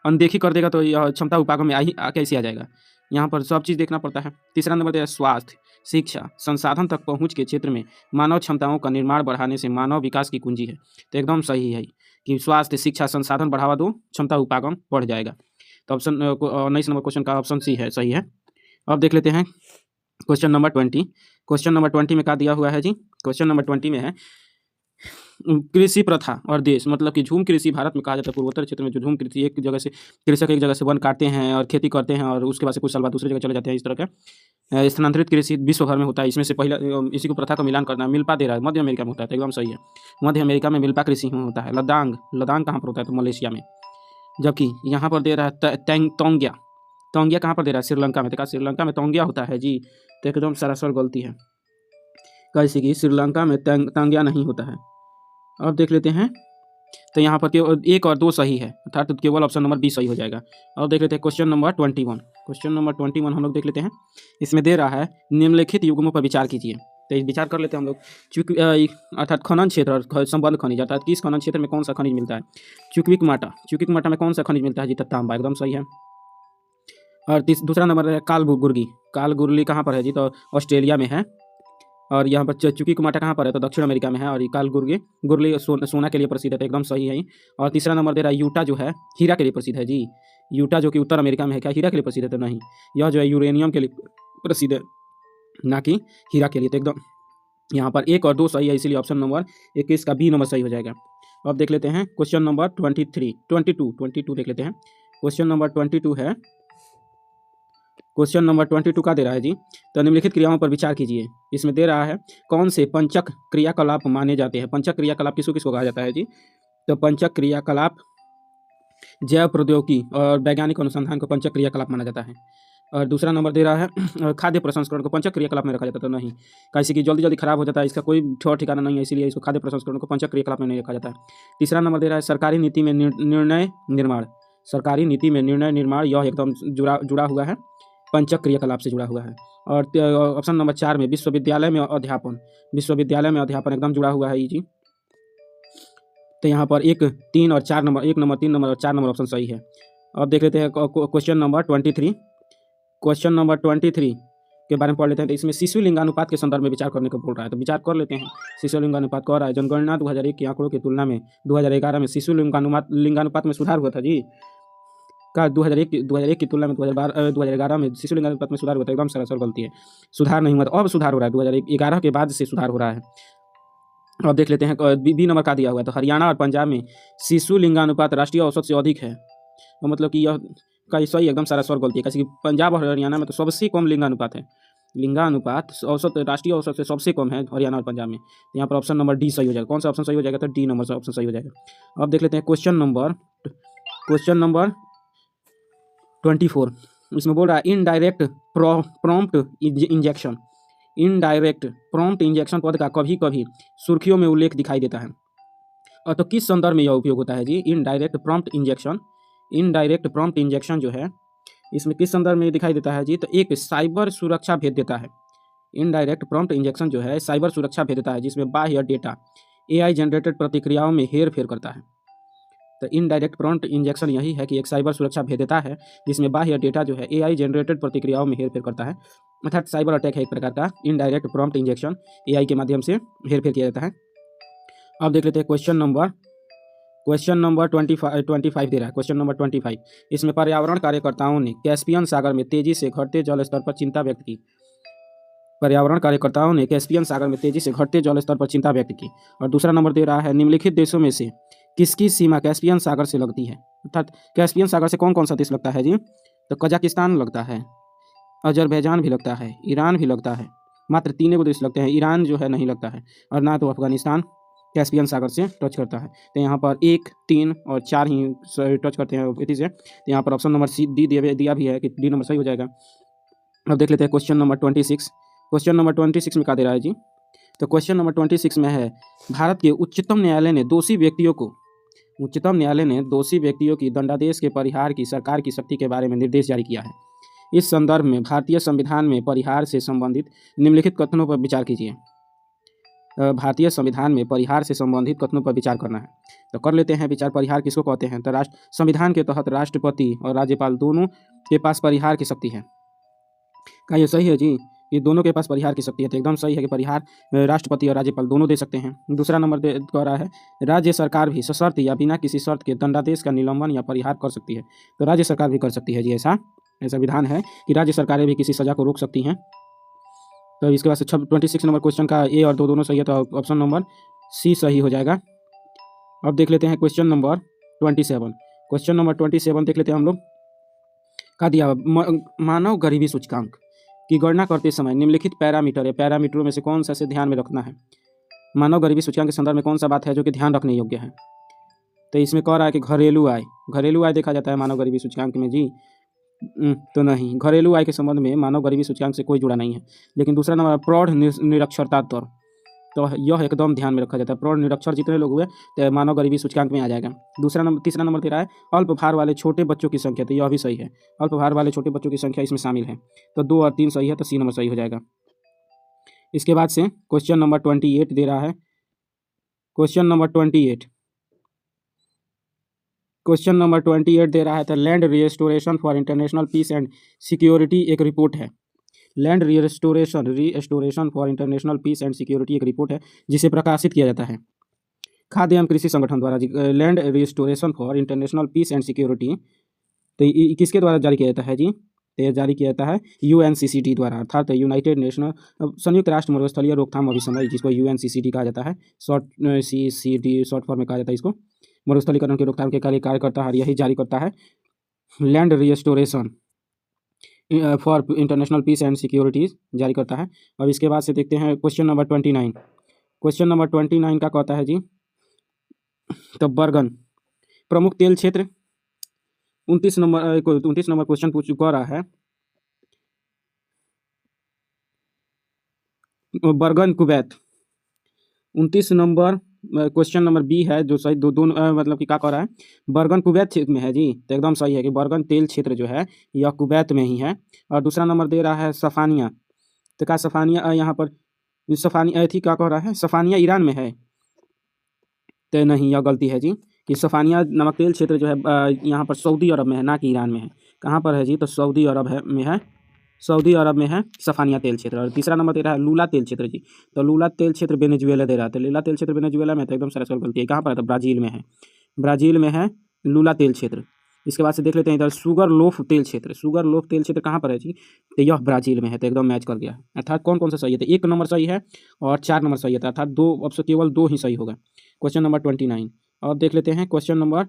अनदेखी कर देगा तो यह क्षमता उपागम में कैसे आ जाएगा? यहाँ पर सब चीज़ देखना पड़ता है। तीसरा नंबर दे रहा है स्वास्थ्य, शिक्षा, संसाधन तक पहुँच के क्षेत्र में मानव क्षमताओं का निर्माण बढ़ाने से मानव विकास की कुंजी है। तो एकदम सही है कि स्वास्थ्य, शिक्षा, संसाधन बढ़ावा दो, क्षमता उपागम बढ़ जाएगा। तो ऑप्शन 19 नंबर क्वेश्चन का ऑप्शन सी है, सही है। अब देख लेते हैं क्वेश्चन नंबर 20। क्वेश्चन नंबर 20 में क्या दिया हुआ है जी? क्वेश्चन नंबर 20 में है कृषि प्रथा और देश, मतलब कि झूम कृषि भारत में कहा जाता है। पूर्वोत्तर क्षेत्र में जो झूम कृषि, एक जगह से कृषक एक जगह से वन काटते हैं और खेती करते हैं और उसके बाद से कुछ साल बाद दूसरी जगह चले जाते हैं, इस तरह का स्थानांतरित कृषि विश्व भर में होता है। इसमें से पहला इसी को प्रथा का मिलान करना मिल्पा दे रहा है, मध्य अमेरिका में होता है। तो एकदम सही है, मध्य अमेरिका में मिल्पा कृषि होता है। लद्दाख कहाँ पर होता है? तो मलेशिया में। जबकि यहाँ पर दे रहा है तोंगिया कहाँ पर दे रहा है? श्रीलंका में। तो श्रीलंका में तोंगिया होता है जी? तो एकदम सरासर गलती है, कैसे कि श्रीलंका में तोंगिया नहीं होता है। अब देख लेते हैं, तो यहाँ पर केवल 1 और 2 सही है, अर्थात केवल ऑप्शन नंबर बी सही हो जाएगा। अब देख लेते हैं क्वेश्चन नंबर 21। क्वेश्चन नंबर 21 हम लोग देख लेते हैं। इसमें दे रहा है निम्नलिखित युग्मों पर विचार कीजिए। तो विचार कर लेते हैं हम लोग। अर्थात खनन क्षेत्र और संबंध खनिज, अर्थात किस खनन क्षेत्र में कौन सा खनिज मिलता है? चुकविक माटा में कौन सा खनिज मिलता है जी? तांबा, एकदम सही है। और दूसरा नंबर है कालगुरली कहाँ पर है जी? तो ऑस्ट्रेलिया में है। और यहाँ पर चुकीकुमाटा कहाँ पर है? तो दक्षिण अमेरिका में है। और कालगुरली सोना के लिए प्रसिद्ध है, तो एकदम सही है। और तीसरा नंबर दे रहा है यूटा जो है हीरा के लिए प्रसिद्ध है जी। यूटा जो कि उत्तर अमेरिका में है, क्या हीरा के लिए प्रसिद्ध है? तो नहीं, यह जो है यूरेनियम के लिए प्रसिद्ध है, ना कि हीरा के लिए। तो एकदम यहाँ पर 1 और 2 सही है, इसीलिए ऑप्शन नंबर 21 का बी नंबर सही हो जाएगा। अब देख लेते हैं क्वेश्चन नंबर 22 देख लेते हैं। क्वेश्चन नंबर 22 है। क्वेश्चन नंबर 22 का दे रहा है जी, तो निम्नलिखित क्रियाओं पर विचार कीजिए। इसमें दे रहा है कौन से पंचक क्रियाकलाप माने जाते हैं? पंचक क्रियाकलाप किसको कहा जाता है जी? तो पंचक क्रियाकलाप जैव प्रौद्योगिकी और वैज्ञानिक अनुसंधान को पंचक क्रियाकलाप माना जाता है। और दूसरा नंबर दे रहा है खाद्य प्रसंस्करण को पंचक क्रियाकलाप में रखा जाता है, तो नहीं, कैसे कि जल्दी जल्दी खराब हो जाता है, इसका कोई ठौर ठिकाना नहीं है, इसीलिए इसको खाद्य प्रसंस्करण को पंचक क्रियाकलाप में नहीं रखा जाता है। तीसरा नंबर दे रहा है सरकारी नीति में निर्णय निर्माण। सरकारी नीति में निर्णय निर्माण यह एकदम जुड़ा हुआ है, पंचक क्रियाकलाप से जुड़ा हुआ है। और ऑप्शन नंबर 4 में विश्वविद्यालय में अध्यापन, विश्वविद्यालय में अध्यापन एकदम जुड़ा हुआ है ये जी। तो यहाँ पर 1, 3 और 4 नंबर, 1 नंबर, 3 नंबर और 4 नंबर ऑप्शन सही है। अब देख लेते हैं क्वेश्चन नंबर 23। क्वेश्चन नंबर 23 के बारे में पढ़ लेते हैं। तो इसमें शिशु लिंगानुपात के संदर्भ में विचार करने को बोल रहा है, तो विचार कर लेते हैं। शिशु लिंगानुपात कह रहा है जनगणना 2001 के आंकड़ों की तुलना में 2011 में शिशु लिंगानुपात में सुधार हुआ था जी। का 2001 की तुलना में 2011 में शिशु लिंगानुपात में सुधार हुआ था, एकदम सरासर गलती है, सुधार नहीं हुआ था, अब सुधार हो रहा है, 2011 के बाद से सुधार हो रहा है। अब देख लेते हैं बी नंबर का दिया हुआ है, तो हरियाणा और पंजाब में शिशु लिंगानुपात राष्ट्रीय औसत से अधिक है, तो मतलब कि यह का सही एकदम सरासर गलती है, कैसे कि पंजाब और हरियाणा में तो सबसे कम लिंगानुपात है, लिंगानुपात औसत राष्ट्रीय औसत से सबसे कम है हरियाणा और पंजाब में। तो यहाँ पर ऑप्शन नंबर डी सही हो जाएगा। कौन सा ऑप्शन सही हो जाएगा? तो डी नंबर से ऑप्शन सही हो जाएगा। अब देख लेते हैं क्वेश्चन नंबर 24। इसमें बोल रहा है indirect prompt injection. Indirect prompt injection पद का कभी कभी सुर्खियों में उल्लेख दिखाई देता है, और तो किस संदर्भ में यह उपयोग होता है जी? Indirect prompt injection, indirect prompt injection जो है इसमें किस संदर्भ में दिखाई देता है जी? तो एक साइबर सुरक्षा भेद्यता है। इनडायरेक्ट प्रॉम्प्ट इंजेक्शन जो है साइबर सुरक्षा भेद्यता है, जिसमें बाह्य डेटा AI जनरेटेड प्रतिक्रियाओं में हेर फेर करता है। तो इनडायरेक्ट प्रॉम्प्ट इंजेक्शन यही है कि एक साइबर सुरक्षा भेद्यता है जिसमें बाह्य डेटा जो है AI जनरेटेड प्रतिक्रियाओं में हेर फेर करता है, अर्थात साइबर अटैक है एक प्रकार का। इनडायरेक्ट प्रॉम्प्ट इंजेक्शन AI के माध्यम से हेर फेर किया जाता है। अब देख लेते हैं क्वेश्चन नंबर 25 दे रहा है। क्वेश्चन नंबर 25 इसमें पर्यावरण कार्यकर्ताओं ने कैस्पियन सागर में तेजी से घटते जल स्तर पर चिंता व्यक्त की। पर्यावरण कार्यकर्ताओं ने कैस्पियन सागर में तेजी से घटते जल स्तर पर चिंता व्यक्त की। और दूसरा नंबर दे रहा है निम्नलिखित देशों में से किसकी सीमा कैस्पियन सागर से लगती है, अर्थात कैस्पियन सागर से कौन कौन सा देश लगता है जी? तो कजाकिस्तान लगता है, अजरबैजान भी लगता है, ईरान भी लगता है, मात्र 3 देश लगते हैं। ईरान जो है नहीं लगता है, और ना तो अफगानिस्तान कैस्पियन सागर से टच करता है। तो यहाँ पर 1, 3 और 4 ही टच करते हैं इसी से। तो यहाँ पर ऑप्शन नंबर सी डी दिया भी है कि डी नंबर सही हो जाएगा। अब देख लेते हैं क्वेश्चन नंबर 26। क्वेश्चन नंबर 26 में क्या दे रहा है जी? तो क्वेश्चन नंबर 26 में है भारत के उच्चतम न्यायालय ने दोषी व्यक्तियों की दंडादेश के परिहार की सरकार की शक्ति के बारे में निर्देश जारी किया है। इस संदर्भ में भारतीय संविधान में परिहार से संबंधित निम्नलिखित कथनों पर विचार कीजिए। भारतीय संविधान में परिहार से संबंधित कथनों पर विचार करना है, तो कर लेते हैं विचार। परिहार किसको कहते हैं? तो संविधान के तहत राष्ट्रपति और राज्यपाल दोनों के पास परिहार की शक्ति है। क्या ये सही है जी? ये दोनों के पास परिहार की शक्ति है, तो एकदम सही है कि परिहार राष्ट्रपति और राज्यपाल दोनों दे सकते हैं। दूसरा नंबर कह रहा है राज्य सरकार भी सशर्त या बिना किसी शर्त के दंडादेश का निलंबन या परिहार कर सकती है, तो राज्य सरकार भी कर सकती है जी। ऐसा विधान है कि राज्य सरकारें भी किसी सजा को रोक सकती हैं। तो इसके बाद 26 नंबर क्वेश्चन का ए और दो दोनों सही है, तो ऑप्शन नंबर सी सही हो जाएगा। अब देख लेते हैं क्वेश्चन नंबर 27। क्वेश्चन नंबर 27 देख लेते हैं हम लोग। का दिया मानव गरीबी सूचकांक की गणना करते समय निम्नलिखित पैरामीटर या पैरामीटरों में से कौन सा से ध्यान में रखना है? मानव गरीबी सूचकांक के संदर्भ में कौन सा बात है जो कि ध्यान रखने योग्य है? तो इसमें कह रहा है कि घरेलू आय देखा जाता है मानव गरीबी सूचकांक में जी। तो नहीं, घरेलू आय के संबंध में मानव गरीबी सूचकांक से कोई जुड़ा नहीं है। लेकिन दूसरा नंबर प्रौढ़ निरक्षरता दर, तो यह एकदम ध्यान में रखा जाता है। प्रौढ़ निरक्षर जितने लोग हुए तो मानव गरीबी सूचकांक में आ जाएगा। तीसरा नंबर दे रहा है अल्प भार वाले छोटे बच्चों की संख्या, तो यह भी सही है, अल्प भार वाले छोटे बच्चों की संख्या इसमें शामिल है। तो 2 और 3 सही है, तो सी नंबर सही हो जाएगा। इसके बाद से क्वेश्चन नंबर 28 दे रहा है। क्वेश्चन नंबर 28 दे रहा है तो land restoration for international peace and security एक रिपोर्ट है। Land restoration for international peace and security एक रिपोर्ट है जिसे प्रकाशित किया जाता है खाद्य एवं कृषि संगठन द्वारा। Land restoration for international peace and security तो किसके द्वारा जारी किया जाता है जी? तो यह जारी किया जाता है UNCCD द्वारा, अर्थात यूनाइटेड नेशनल संयुक्त राष्ट्र मरुस्थलीय रोकथाम अभिसमय, जिसको UNCCD कहा जाता है, CCD शॉर्ट फॉर्म में कहा जाता है इसको। मरुस्थलीकरण के रोकथाम के कार्य करता है, यही जारी करता है land restoration for international peace and securities जारी करता है। अब इसके बाद से देखते हैं क्वेश्चन नंबर 29। क्वेश्चन नंबर 29 का कहता है जी तो बर्गन प्रमुख तेल क्षेत्र 29 नंबर क्वेश्चन कह रहा है Bergen Kuwait. 29 number question number B है जो सही दोनों मतलब कि क्या कह रहा है, बर्गन कुवैत क्षेत्र में है जी, तो एकदम सही है कि बर्गन तेल क्षेत्र जो है यह कुवैत में ही है। और दूसरा नंबर दे रहा है सफ़ानिया, तो क्या सफ़ानिया यहाँ पर सफ़ानिया थी, क्या कह रहा है सफ़ानिया ईरान में है, तो नहीं, यह गलती है जी कि सफ़ानिया नमक तेल क्षेत्र जो है यहाँ पर सऊदी अरब में है, ना कि ईरान में है। कहाँ पर है जी, तो सऊदी अरब में है, सऊदी अरब में है सफ़ानिया तेल क्षेत्र। और तीसरा नंबर दे रहा है लूला तेल क्षेत्र जी, तो लूला तेल क्षेत्र वेनेजुएला दे रहा है, तो लूला तेल क्षेत्र वेनेजुएला में, तो एकदम सरासर गलती है। कहाँ पर है, तो ब्राज़ील में है, ब्राज़ील में है लूला तेल क्षेत्र। इसके बाद से देख लेते हैं इधर सुगर लोफ तेल क्षेत्र, सुगर लोफ तेल क्षेत्र कहाँ पर है जी, तो यह ब्राज़ील में है, तो एकदम मैच कर गया। अर्थात कौन कौन सा सही है, तो 1 नंबर सही है और 4 नंबर सही है, अर्थात 2 अब से केवल 2 ही सही होगा। क्वेश्चन नंबर 29 अब देख लेते हैं। क्वेश्चन नंबर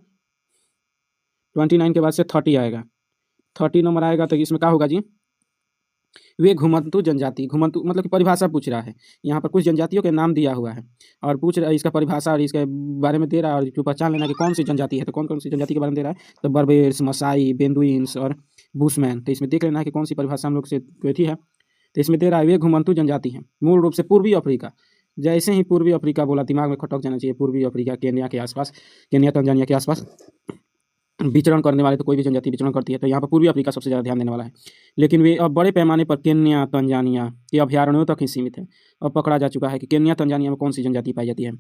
29 के बाद से 30 आएगा, 30 नंबर आएगा, तो इसमें क्या होगा जी, वे घुमंतु जनजाति, घुमंतु मतलब कि परिभाषा पूछ रहा है, यहाँ पर कुछ जनजातियों के नाम दिया हुआ है और पूछ रहा है इसका परिभाषा और इसके बारे में दे रहा है, और जो पहचान लेना कि कौन सी जनजाति है, तो कौन कौन सी जनजाति के बारे में दे रहा है, तो बर्बेर्स, मसाई, बेंदुइन्स और बुशमैन। तो इसमें देख लेना है कि कौन सी परिभाषा हम लोग से थी है। तो इसमें दे रहा है वे घुमंतु जनजाति हैं, मूल रूप से पूर्वी अफ्रीका, जैसे ही पूर्वी अफ्रीका बोला दिमाग में खटक जाना चाहिए, पूर्वी अफ्रीका, केन्या के आसपास, केन्या तंजानिया के आसपास विचरण करने वाले, तो कोई भी जनजाति विचरण करती है, तो यहाँ पर पूर्वी अफ्रीका सबसे ज़्यादा ध्यान देने वाला है। लेकिन वे अब बड़े पैमाने पर केन्या तंजानिया के अभ्यारण्यों तक ही सीमित है। अब पकड़ा जा चुका है कि केन्या तंजानिया में कौन सी जनजाति पाई जाती है।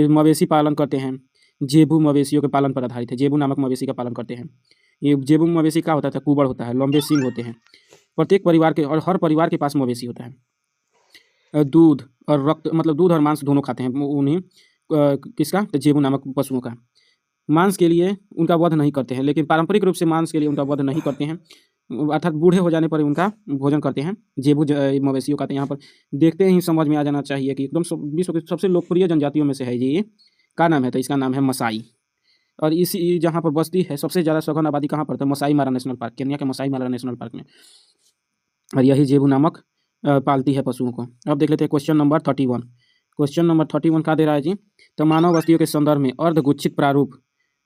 मवेशी पालन करते हैं, जेबू मवेशियों के पालन पर आधारित है, जेबू नामक मवेशी का पालन करते हैं। ये जेबू मवेशी क्या होता है, कुबड़ होता है, लंबे सींग होते हैं। प्रत्येक परिवार के और हर परिवार के पास मवेशी होता है। दूध और रक्त मतलब दूध और मांस दोनों खाते हैं उन्हें, किसका, तो जेबू नामक पशुओं का। मांस के लिए उनका वध नहीं करते हैं, लेकिन पारंपरिक रूप से मांस के लिए उनका वध नहीं करते हैं, अर्थात बूढ़े हो जाने पर उनका भोजन करते हैं। जेबू मवेशियों का, तो यहाँ पर देखते ही समझ में आ जाना चाहिए कि एकदम विश्व की सबसे लोकप्रिय जनजातियों में से है ये। का नाम है, तो इसका नाम है मसाई। और इसी जहाँ पर बस्ती है सबसे ज़्यादा सघन आबादी कहाँ पर, तो मसाई मारा नेशनल पार्क, केन्या के मसाई मारा नेशनल पार्क में, और यही जेबू नामक पालती है पशुओं को। अब देख लेते हैं क्वेश्चन नंबर 31। क्वेश्चन नंबर 31 का दे रहा है जी, तो मानव बस्तियों के संदर्भ में अर्धगुच्छित प्रारूप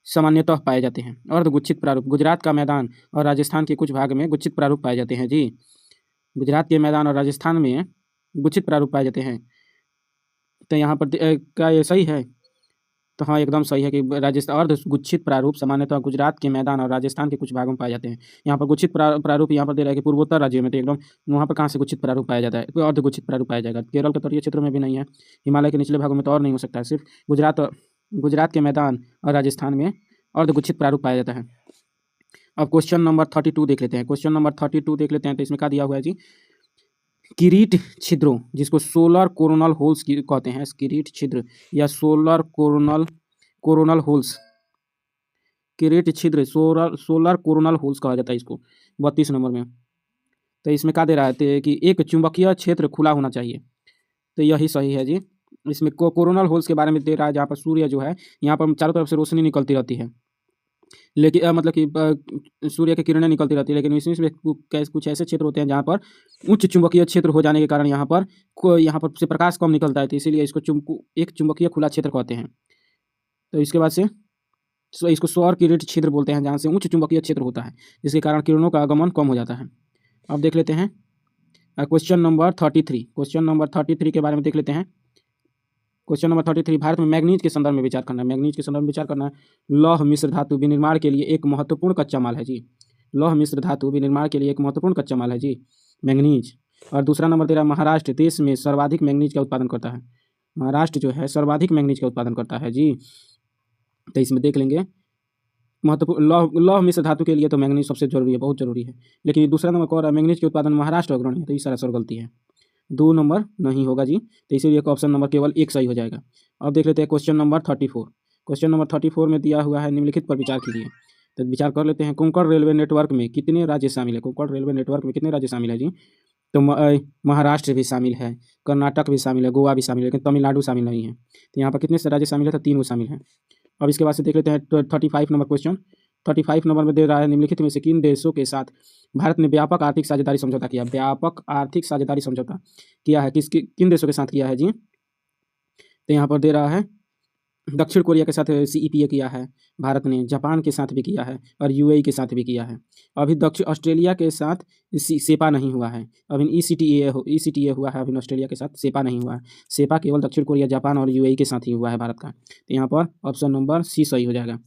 सामान्यतः पाए जाते हैं। अर्धगुच्छित प्रारूप, गुजरात का मैदान और राजस्थान के कुछ भाग में गुच्छित प्रारूप पाए जाते हैं जी, गुजरात के मैदान और राजस्थान में गुच्छित प्रारूप पाए जाते हैं। तो यहाँ पर क्या ये सही है, तो हाँ एकदम सही है कि राजस्थान अर्धगुच्छित प्रारूप सामान्यतः गुजरात के मैदान और राजस्थान के कुछ भागों में पाए जाते हैं। यहाँ पर गुच्छित प्रारूप यहाँ पर दे रहा है कि पूर्वोत्तर राज्यों में, तो एकदम वहाँ पर कहाँ से गुच्छित प्रारूप पाया जाता है, तो अर्धगुच्छित प्रारूप पाया जाएगा। केरल के तटीय क्षेत्रों में भी नहीं है, हिमालय के निचले भागों में तो और नहीं हो सकता है, सिर्फ गुजरात के मैदान और राजस्थान में अर्धगुच्छित प्रारूप पाया जाता है। अब क्वेश्चन नंबर 32 देख लेते हैं। क्वेश्चन नंबर 32 देख लेते हैं, तो इसमें क्या दिया हुआ है जी, किरीट छिद्रों जिसको सोलर कोरोनल होल्स कहते हैं, किरीट छिद्र या सोलर कोरोनल होल्स, किरीट छिद्र सोलर कोरोनल होल्स कहा जाता है इसको। 32 नंबर में, तो इसमें क्या दे रहा है कि एक चुंबकीय क्षेत्र खुला होना चाहिए, तो यही सही है जी। इसमें कोरोनल होल्स के बारे में दे रहा है जहाँ पर सूर्य जो है यहाँ पर चारों तरफ से रोशनी निकलती रहती है, लेकिन मतलब कि सूर्य की किरणें निकलती रहती है, लेकिन इसमें कुछ ऐसे क्षेत्र होते हैं जहाँ पर उच्च चुंबकीय क्षेत्र हो जाने के कारण यहाँ पर से प्रकाश कम निकलता है, तो इसीलिए इसको एक चुंबकीय खुला क्षेत्र कहते हैं। तो इसके बाद से इसको सौर किरीट छिद्र बोलते हैं, जहाँ से उच्च चुंबकीय क्षेत्र होता है जिसके कारण किरणों का आगमन कम हो जाता है। अब देख लेते हैं क्वेश्चन नंबर 33। क्वेश्चन नंबर 33 के बारे में देख लेते हैं। क्वेश्चन नंबर 33, भारत में मैग्नीज के संदर्भ में विचार करना है, मैग्नीज के संदर्भ में विचार करना है। लौह मिश्र धातु विनिर्माण के लिए एक महत्वपूर्ण कच्चा माल है जी, लौह मिश्र धातु विनिर्माण के लिए एक महत्वपूर्ण कच्चा माल है जी मैग्नीज। और दूसरा नंबर तेरा, महाराष्ट्र देश में सर्वाधिक मैग्नीज का उत्पादन करता है, महाराष्ट्र जो है सर्वाधिक मैग्नीज का उत्पादन करता है जी। तो इसमें देख लेंगे महत्वपूर्ण लौह मिश्र धातु के लिए तो मैग्नीज सबसे जरूरी है, बहुत जरूरी है, लेकिन दूसरा नंबर कौन है, मैग्नीज के उत्पादन महाराष्ट्र अग्रणी है, तो इस सरासर गलती है, 2 नंबर नहीं होगा जी, तो इसीलिए ऑप्शन नंबर केवल 1 सही हो जाएगा। अब देख लेते हैं क्वेश्चन नंबर 34। क्वेश्चन नंबर 34 में दिया हुआ है निम्नलिखित पर विचार कीजिए, तो विचार कर लेते हैं। कोंकण रेलवे नेटवर्क में कितने राज्य शामिल है, कोंकण रेलवे नेटवर्क में कितने राज्य शामिल है जी, तो महाराष्ट्र भी शामिल है, कर्नाटक भी शामिल है, गोवा भी शामिल है, लेकिन तमिलनाडु शामिल नहीं है। तो यहाँ पर कितने से राज्य शामिल है, तो 3 वो शामिल है। अब इसके बाद से देख लेते हैं 35 नंबर क्वेश्चन। 35 नंबर में दे रहा है निम्नलिखित में से किन देशों के साथ भारत ने व्यापक आर्थिक साझेदारी समझौता किया, व्यापक आर्थिक साझेदारी समझौता किया है, किन देशों के साथ किया है जी, तो यहाँ पर दे रहा है दक्षिण कोरिया के साथ CEPA किया है भारत ने, जापान के साथ भी किया है और UAE के साथ भी किया है। अभी दक्षिण ऑस्ट्रेलिया के साथ सेपा नहीं हुआ है। अभी ECTA हुआ है, अभी ऑस्ट्रेलिया के साथ सेपा नहीं हुआ है। सेपा केवल दक्षिण कोरिया, जापान और UAE के साथ ही हुआ है भारत का। तो यहाँ पर ऑप्शन नंबर C सही हो जाएगा।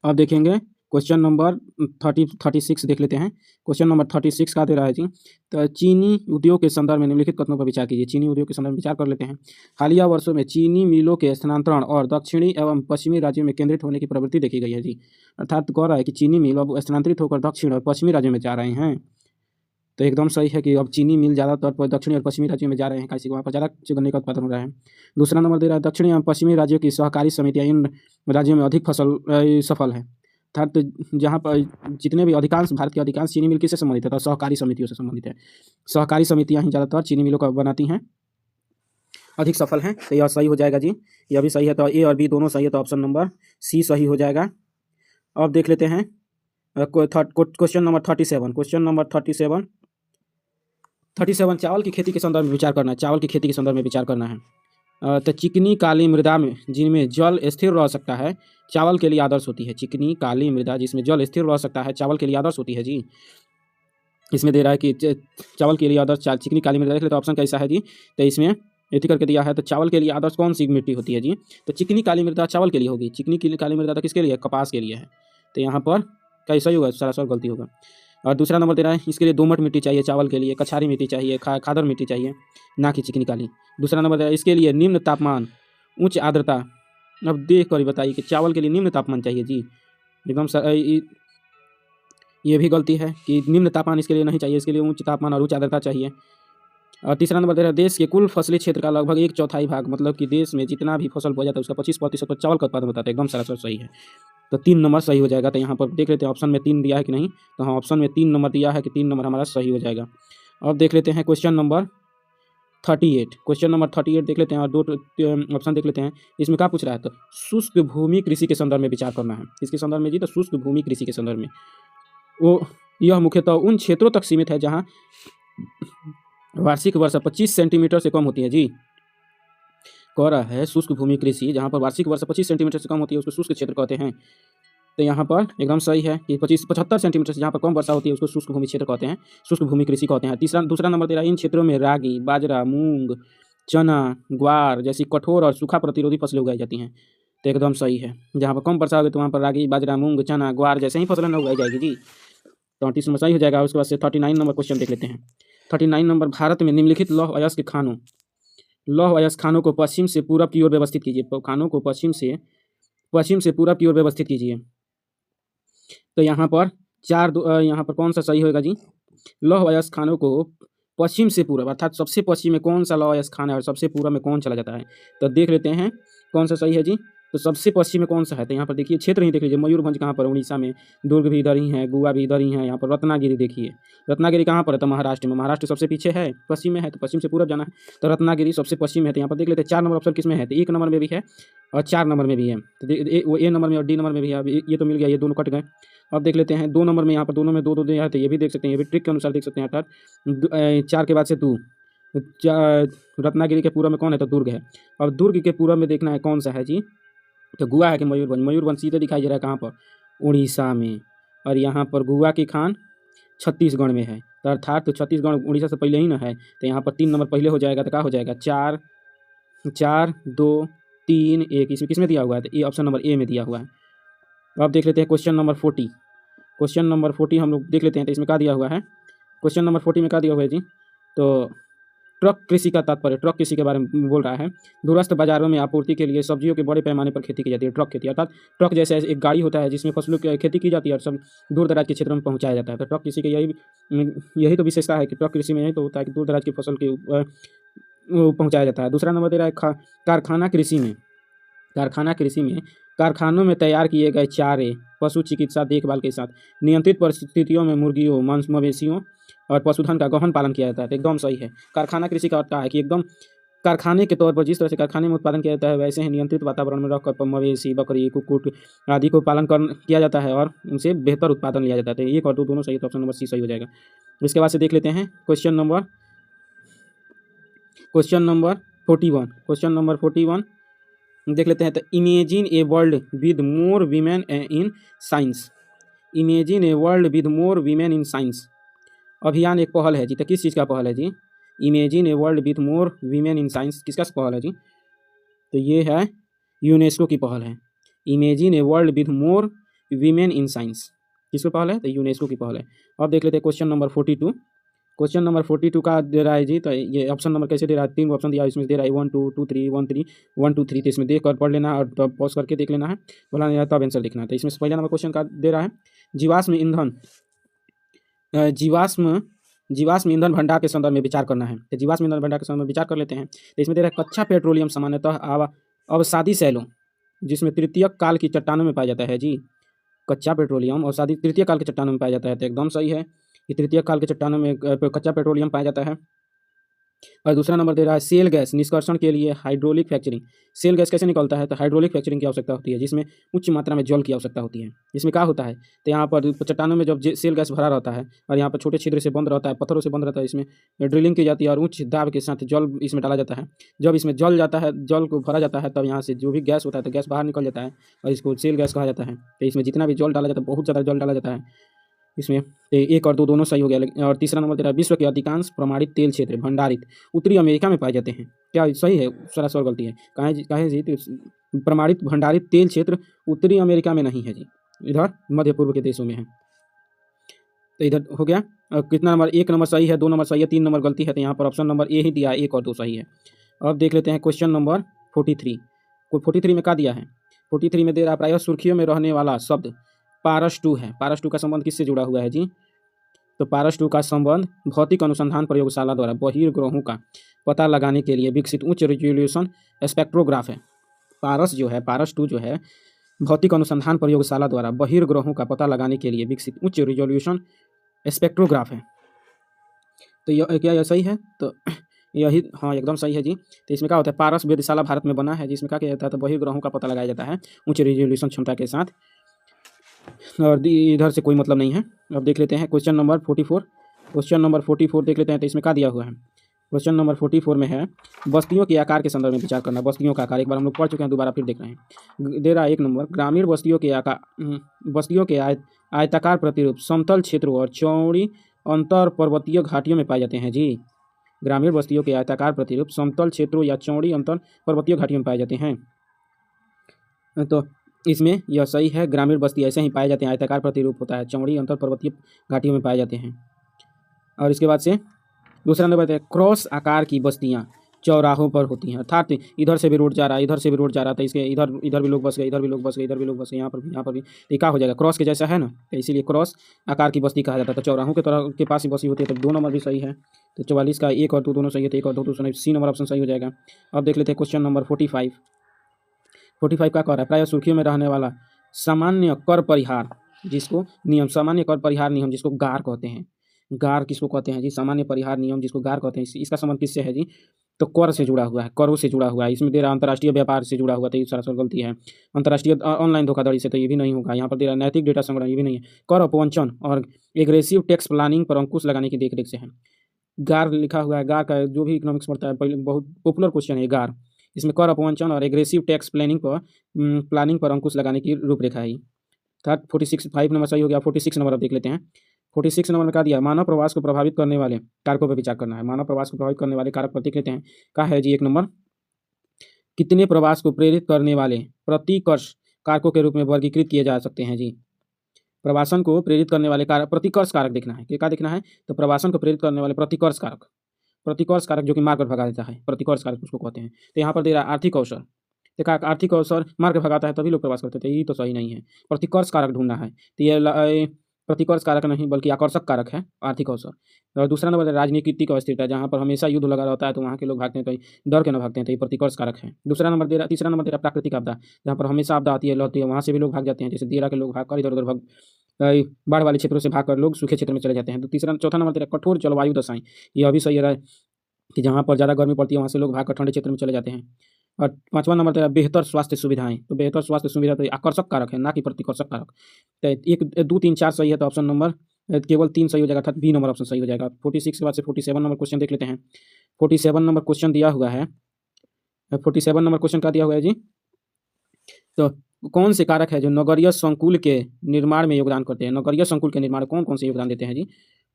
अब देखेंगे क्वेश्चन नंबर 36 देख लेते हैं। क्वेश्चन नंबर 36 का दे रहा है जी, तो चीनी उद्योग के संदर्भ में निम्नलिखित कथनों पर विचार कीजिए। चीनी उद्योग के संदर्भ में विचार कर लेते हैं। हालिया वर्षों में चीनी मिलों के स्थानांतरण और दक्षिणी एवं पश्चिमी राज्यों में केंद्रित होने की प्रवृत्ति देखी गई है जी। अर्थात कह रहा है कि चीनी मिल अब स्थानांतरित होकर दक्षिण और पश्चिमी राज्यों में जा रहे हैं। तो एकदम सही है कि अब चीनी मिल ज़्यादातर पर दक्षिणी और पश्चिमी राज्यों में जा रहे हैं, कैसे वहाँ पर ज़्यादा गन्ने का उत्पादन हो रहा है। दूसरा नंबर दे रहा है, दक्षिणी एवं पश्चिमी राज्यों की सहकारी समितियाँ इन राज्यों में अधिक सफल है। अर्थात जहाँ पर जितने भी अधिकांश भारत के अधिकांश चीनी मिल किससे संबंधित है, तो सहकारी समितियों से संबंधित है। सहकारी समितियाँ ही ज़्यादातर चीनी मिलों का बनाती हैं, अधिक सफल हैं। तो यह सही हो जाएगा जी, यह भी सही है। तो A और B दोनों सही है, तो ऑप्शन नंबर C सही हो जाएगा। अब देख लेते हैं क्वेश्चन नंबर 37। क्वेश्चन नंबर 37 चावल की खेती के संदर्भ में विचार करना है। चावल की खेती के संदर्भ में विचार करना है। तो चिकनी काली मृदा में जिनमें जल स्थिर रह सकता है, चावल के लिए आदर्श होती है। चिकनी काली मृदा जिसमें जल स्थिर रह सकता है, चावल के लिए आदर्श होती है जी। इसमें दे रहा है कि चावल के लिए आदर्श चिकनी काली मृदा। देख लेते हैं ऑप्शन कैसा है जी। तो इसमें एथी करके दिया है, तो चावल के लिए आदर्श कौन सी मिट्टी होती है जी, तो चिकनी काली मृदा चावल के लिए होगी। चिकनी काली मृदा तो किसके लिए, कपास के लिए है। तो यहाँ पर कैसा ही होगा, सरासर गलती होगा। और दूसरा नंबर दे रहा है, इसके लिए दोमट मिट्टी चाहिए चावल के लिए, कछारी मिट्टी चाहिए, खादर मिट्टी चाहिए, ना कि चिकनी काली। दूसरा नंबर दे रहा है, इसके लिए निम्न तापमान उच्च आर्द्रता। अब देख कर बताइए कि चावल के लिए निम्न तापमान चाहिए जी, एकदम ये भी गलती है कि निम्न तापमान इसके लिए नहीं चाहिए, इसके लिए उच्च तापमान और उच्च आर्द्रता चाहिए। और तीसरा नंबर दे रहा है, देश के कुल फसली क्षेत्र का लगभग 1/4 भाग, मतलब कि देश में जितना भी फसल बोया जाता है उसका 25% पर चावल का उत्पादन होता है। एकदम सरासर सही है, तो 3 नंबर सही हो जाएगा। तो यहाँ पर देख लेते हैं ऑप्शन में 3 दिया है कि नहीं, तो हाँ ऑप्शन में 3 नंबर दिया है कि 3 नंबर हमारा सही हो जाएगा। अब देख लेते हैं क्वेश्चन नंबर 38। क्वेश्चन नंबर 38 देख लेते हैं और 2 ऑप्शन देख लेते हैं। इसमें क्या पूछ रहा है, तो शुष्क भूमि कृषि के संदर्भ में विचार करना है। इसके संदर्भ में जी, तो शुष्क भूमि कृषि के संदर्भ में वो यह मुख्यतः उन क्षेत्रों तक सीमित है जहाँ वार्षिक वर्षा 25 सेंटीमीटर से कम होती है जी। कह रहा है शुष्क भूमि कृषि जहाँ पर वार्षिक वर्षा 25 सेंटीमीटर से कम होती है उसको शुष्क क्षेत्र कहते हैं। तो यहाँ पर एकदम सही है कि 75 सेंटीमीटर से जहाँ पर कम वर्षा होती है उसको शुष्क भूमि क्षेत्र कहते हैं, शुष्क भूमि कृषि कहते हैं। दूसरा नंबर दे रहा है, इन क्षेत्रों में रागी, बाजरा, मूंग, चना, ग्वार जैसी कठोर और सूखा प्रतिरोधी फसलें उगाई जाती हैं। तो एकदम सही है, जहाँ पर कम वर्षा होगी तो वहाँ पर रागी, बाजरा, मूंग, चना, ग्वार जैसे ही फसलें उगाई जाएगी जी। 34 नंबर सही हो जाएगा। उसके बाद से 39 नंबर क्वेश्चन देख लेते हैं। 39 नंबर, भारत में निम्नलिखित लौह अयस्क खानों को पश्चिम से पूरब की ओर व्यवस्थित कीजिए। खानों को पश्चिम से पूरब की ओर व्यवस्थित कीजिए। तो यहाँ पर यहाँ पर कौन सा सही होगा जी, लौह अयस्क खानों को पश्चिम से पूरब, अर्थात सबसे पश्चिम में कौन सा लौह अयस्क खान है और सबसे पूरब में कौन चला जाता है। तो देख लेते हैं कौन सा सही है जी। तो सबसे पश्चिम में कौन सा है, तो यहाँ पर देखिए क्षेत्र ही देख लीजिए, मयूरभंज कहाँ पर, उड़ीसा में, दुर्ग भी इधर ही है, गोवा भी इधर ही है। यहाँ पर रत्नागिरी देखिए, रत्नागिरी कहाँ पर है, तो महाराष्ट्र में। महाराष्ट्र सबसे पीछे है, पश्चिम में है, तो पश्चिम से पूरब जाना है। तो रत्नागिरी सबसे पश्चिम में है। तो यहाँ पर देख लेते हैं 4 नंबर ऑप्शन किस में है, तो 1 नंबर में भी है और 4 नंबर में भी है। तो वो A नंबर में और D नंबर में भी है। अब ये तो मिल गया, ये दोनों कट गए। अब देख लेते हैं 2 नंबर में, यहाँ पर दोनों में 2 दिया है, तो ये भी देख सकते हैं, ये भी ट्रिक के अनुसार देख सकते हैं। अर्थात 4 के बाद से 2, रत्नागिरी के पूरब में कौन है, तो दुर्ग है। अब दुर्ग के पूरब में देखना है कौन सा है जी, तो गोवा है कि मयूरभंज सीधे दिखाई दे रहा है कहाँ पर, उड़ीसा में। और यहाँ पर गोवा की खान छत्तीसगढ़ में है। तो अर्थात तो छत्तीसगढ़ उड़ीसा से पहले ही ना है, तो यहाँ पर 3 नंबर पहले हो जाएगा। तो क्या हो जाएगा, 4 2 3 1। इसमें किस में दिया हुआ है, तो ये ऑप्शन नंबर A में दिया हुआ है। अब देख लेते हैं क्वेश्चन नंबर 40। क्वेश्चन नंबर 40 हम लोग देख लेते हैं, तो इसमें क्या दिया हुआ है, क्वेश्चन नंबर 40 में क्या दिया हुआ है जी, तो ट्रक कृषि का तात्पर्य, ट्रक कृषि के बारे में बोल रहा है। दूरस्थ बाजारों में आपूर्ति के लिए सब्जियों के बड़े पैमाने पर खेती की जाती है, ट्रक खेती। अर्थात ट्रक जैसे एक गाड़ी होता है जिसमें फसलों की खेती की जाती है और सब दूर दराज के क्षेत्रों में पहुंचाया जाता है। तो ट्रक कृषि की यही तो विशेषता है कि ट्रक कृषि में यही तो होता है कि दूर दराज की फसल के पहुँचाया जाता है। दूसरा नंबर दे रहा है, कारखाना कृषि में कारखानों में तैयार किए गए चारे, पशु चिकित्सा देखभाल के साथ नियंत्रित परिस्थितियों में मुर्गियों, मांस मवेशियों और पशुधन का गहन पालन किया जाता है। तो एकदम सही है। कारखाना कृषि का अर्थ है कि एकदम कारखाने के तौर पर, जिस तरह से कारखाने में उत्पादन किया जाता है वैसे ही नियंत्रित वातावरण में रखकर मवेशी, बकरी, कुक्कुट आदि को पालन किया जाता है और उनसे बेहतर उत्पादन लिया जाता है। तो 1 और 2 दोनों सही, तो ऑप्शन नंबर C सही हो जाएगा। इसके बाद से देख लेते हैं क्वेश्चन नंबर 41। क्वेश्चन नंबर 41 देख लेते हैं। तो imagine a world with more women in science, imagine a world with more women in science अभियान एक पहल है जी। तो किस चीज़ का पहल है जी? Imagine a world with more women in science किसका पहल है जी? तो ये है यूनेस्को की पहल है। Imagine a world with more women in science किसकी पहल है? तो यूनेस्को की पहल है। अब देख लेते हैं क्वेश्चन नंबर 42। क्वेश्चन नंबर 42 का दे रहा है जी। तो ये ऑप्शन नंबर कैसे दे रहा है? 3 ऑप्शन दिया है, इसमें दे रहा है 1 2 2 3 1 3 1 2 3। तो इसमें देख कर पढ़ लेना है और तब पॉज करके देख लेना है, बोला नहीं तब आंसर लिखना है। तो इसमें से पहला नंबर क्वेश्चन का दे रहा है जीवाश्म ईंधन जीवाश्म ईंधन भंडार के संदर्भ में विचार करना है। तो जीवाश्म ईंधन भंडार के संदर्भ में विचार कर लेते हैं। तो इसमें दे रहा है कच्चा पेट्रोलियम सामान्यतः अवसादी शैलों जिसमें तृतीय काल की चट्टानों में पाया जाता है जी। कच्चा पेट्रोलियम अवसादी तृतीय काल की चट्टानों में पाया जाता है। तो एकदम सही है कि तृतीय काल के चट्टानों में कच्चा पेट्रोलियम पाया जाता है। और दूसरा नंबर दे रहा है सेल गैस निष्कर्षण के लिए हाइड्रोलिक फ्रैक्चरिंग। सेल गैस कैसे निकलता है? तो हाइड्रोलिक फ्रैक्चरिंग की आवश्यकता होती है जिसमें उच्च मात्रा में जल की आवश्यकता होती है। इसमें क्या होता है? तो यहाँ पर चट्टानों में जब सेल गैस भरा रहता है और यहाँ पर छोटे छिद्र से बंद रहता है, पत्थरों से बंद रहता है, इसमें ड्रिलिंग की जाती है और उच्च दाब के साथ जल इसमें डाला जाता है। जब इसमें जल जाता है, जल को भरा जाता है, तब यहाँ से जो भी गैस होता है तो गैस बाहर निकल जाता है और इसको सेल गैस कहा जाता है। तो इसमें जितना भी जल डाला जाता है, बहुत ज़्यादा जल डाला जाता है इसमें। तो 1 और 2 दोनों सही हो गया। और तीसरा नंबर तेरा विश्व के अधिकांश प्रमाणित तेल क्षेत्र भंडारित उत्तरी अमेरिका में पाए जाते हैं। क्या सही है? सरासर गलती है। कहें जी? तो प्रमाणित भंडारित तेल क्षेत्र उत्तरी अमेरिका में नहीं है जी, इधर मध्य पूर्व के देशों में है। तो इधर हो गया। कितना नंबर? 1 नंबर सही है, 2 नंबर सही है, 3 नंबर गलती है। तो यहाँ पर ऑप्शन नंबर ए ही दिया है, 1 और 2 सही है। अब देख लेते हैं क्वेश्चन नंबर 43 को। 43 में क्या दिया है? 43 में दे रहा है प्रायः सुर्खियों में रहने वाला शब्द पारस 2 है। पारस 2 का संबंध किससे जुड़ा हुआ है जी? तो पारस 2 का संबंध भौतिक अनुसंधान प्रयोगशाला द्वारा बहिर्ग्रहों का पता लगाने के लिए विकसित उच्च रिजोल्यूशन स्पेक्ट्रोग्राफ है। पारस 2 जो है भौतिक अनुसंधान प्रयोगशाला द्वारा बहिर्ग्रहों का पता लगाने के लिए विकसित उच्च रिजोल्यूशन स्पेक्ट्रोग्राफ है। तो यह सही है? तो यही हाँ एकदम सही है जी। तो इसमें क्या होता है? पारस वेधशाला भारत में बना है जिसमें क्या किया जाता है? तो बहिर्ग्रहों का पता लगाया जाता है उच्च रिजोल्यूशन क्षमता के साथ। और इधर से कोई मतलब नहीं है। अब देख लेते हैं क्वेश्चन नंबर 44। क्वेश्चन नंबर 44 देख लेते हैं। तो इसमें क्या दिया हुआ है? क्वेश्चन नंबर 44 में है बस्तियों के आकार के संदर्भ में विचार करना। बस्तियों का आकार एक बार हम लोग पढ़ चुके हैं, दोबारा फिर देख रहे हैं। दे रहा है 1 नंबर ग्रामीण बस्तियों के आकार, बस्तियों के आयताकार प्रतिरूप समतल क्षेत्रों और चौड़ी अंतर पर्वतीय घाटियों में पाए जाते हैं जी। ग्रामीण बस्तियों के आयताकार प्रतिरूप समतल क्षेत्रों या चौड़ी अंतर पर्वतीय घाटियों में पाए जाते हैं। तो इसमें यह सही है, ग्रामीण बस्ती ऐसे ही पाए जाते हैं, आयताकार प्रतिरूप होता है, चौड़ी अंतर पर्वतीय घाटियों में पाए जाते हैं। और इसके बाद से दूसरा नंबर है क्रॉस आकार की बस्तियाँ चौराहों पर होती हैं, अर्थात इधर से भी रोड जा रहा है, इधर से भी रोड जा रहा था, इसके इधर भी लोग बस गए, इधर भी लोग बस गए, इधर भी लोग बस गए, यहाँ पर भी तो क्या हो जाएगा? क्रॉस के जैसा है ना, तो इसीलिए क्रॉस आकार की बस्ती कहा जाता है। तो चौराहों के तरह के पास ही बस्ती होती है। तो 2 नंबर भी सही है। तो 44 का 1 और 2 दोनों सही है। तो 1 और 2 सही, सी नंबर ऑप्शन सही हो जाएगा। अब देख लेते हैं क्वेश्चन नंबर 45। 45 का कह रहा है प्रायः सुर्खियों में रहने वाला सामान्य कर परिहार जिसको नियम, सामान्य कर परिहार नियम जिसको गार कहते हैं। गार किसको कहते हैं जी? सामान्य परिहार नियम जिसको गार कहते हैं। इसका संबंध किससे है जी? तो कर से जुड़ा हुआ है, करों से जुड़ा हुआ है। इसमें दे रहा अंतर्राष्ट्रीय व्यापार से जुड़ा हुआ, तो ये सरासर गलती है। अंतर्राष्ट्रीय ऑनलाइन धोखाधड़ी से, तो ये भी नहीं होगा। यहाँ पर दे रहा नैतिक डेटा संग्रह, ये भी नहीं है। कर अपवंचन और एग्रेसिव टैक्स प्लानिंग पर अंकुश लगाने की देखरेख से है। गार लिखा हुआ है। गार का जो भी इकोनॉमिक्स पढ़ता है, पहले बहुत पॉपुलर क्वेश्चन है गार। इसमें कर अपवंचन और एग्रेसिव टैक्स प्लानिंग पर अंकुश लगाने की रूपरेखा है। 46 5 नंबर सही हो गया। 46 नंबर अब देख लेते हैं। 46 नंबर में क्या दिया? मानव प्रवास को प्रभावित करने वाले कारकों पर विचार करना है। मानव प्रवास को प्रभावित करने वाले कारक पर देख लेते हैं। क्या है जी? 1 नंबर कितने प्रवास को प्रेरित करने वाले प्रतिकर्ष कारकों के रूप में वर्गीकृत किए जा सकते हैं जी? प्रवासन को प्रेरित करने वाले कारक, प्रतिकर्ष कारक देखना है। क्या देखना है? तो प्रवासन को प्रेरित करने वाले प्रतिकर्ष कारक जो कि मार कर भगा देता है, प्रतिकर्ष कारक उसको कहते हैं। तो यहाँ पर दे रहा आर्थिक अवसर। देखा, आर्थिक अवसर मार के भगाता है तभी लोग प्रवास करते थे, ये तो सही नहीं है। प्रतिकर्ष कारक ढूंढना है। तो ये प्रतिकर्ष कारक नहीं बल्कि आकर्षक कारक है आर्थिक अवसर। और दूसरा नंबर राजनीतिक अस्थिरता, जहाँ पर हमेशा युद्ध लगा रहता है तो वहाँ के लोग भागते हैं, तो डर के न भागते हैं, तो ये प्रतिकर्ष कारक है। तीसरा नंबर दे रहा प्राकृतिक आपदा, जहाँ पर हमेशा आपदा आती है रहती है, वहाँ से भी लोग भाग जाते हैं। जैसे देरा के लोग भाग कर इधर उधर बाढ़ वाले क्षेत्रों से भागकर लोग सूखे क्षेत्र में चले जाते हैं। तो चौथा नंबर तेरा कठोर जलवायु दशाएं, यह भी सही रहा है कि जहाँ पर ज़्यादा गर्मी पड़ती है वहाँ से लोग भागकर ठंडे क्षेत्र में चले जाते हैं। और 5वां नंबर तेरा बेहतर स्वास्थ्य सुविधाएं, तो बेहतर स्वास्थ्य सुविधा तो आकर्षक कारक है, ना कि प्रतिकर्षक कारक। तो 1 2 3 4 सही है, तो ऑप्शन नंबर केवल 3 सही हो जाएगा, अर्थात बी नंबर ऑप्शन सही हो जाएगा। 46 के बाद से 47 नंबर क्वेश्चन देख लेते हैं। 47 नंबर क्वेश्चन दिया हुआ है। 47 नंबर क्वेश्चन क्या दिया हुआ है जी? तो कौन से कारक है जो नगरीय संकुल के निर्माण में योगदान करते हैं? नगरीय संकुल के निर्माण में कौन-कौन से योगदान देते हैं जी?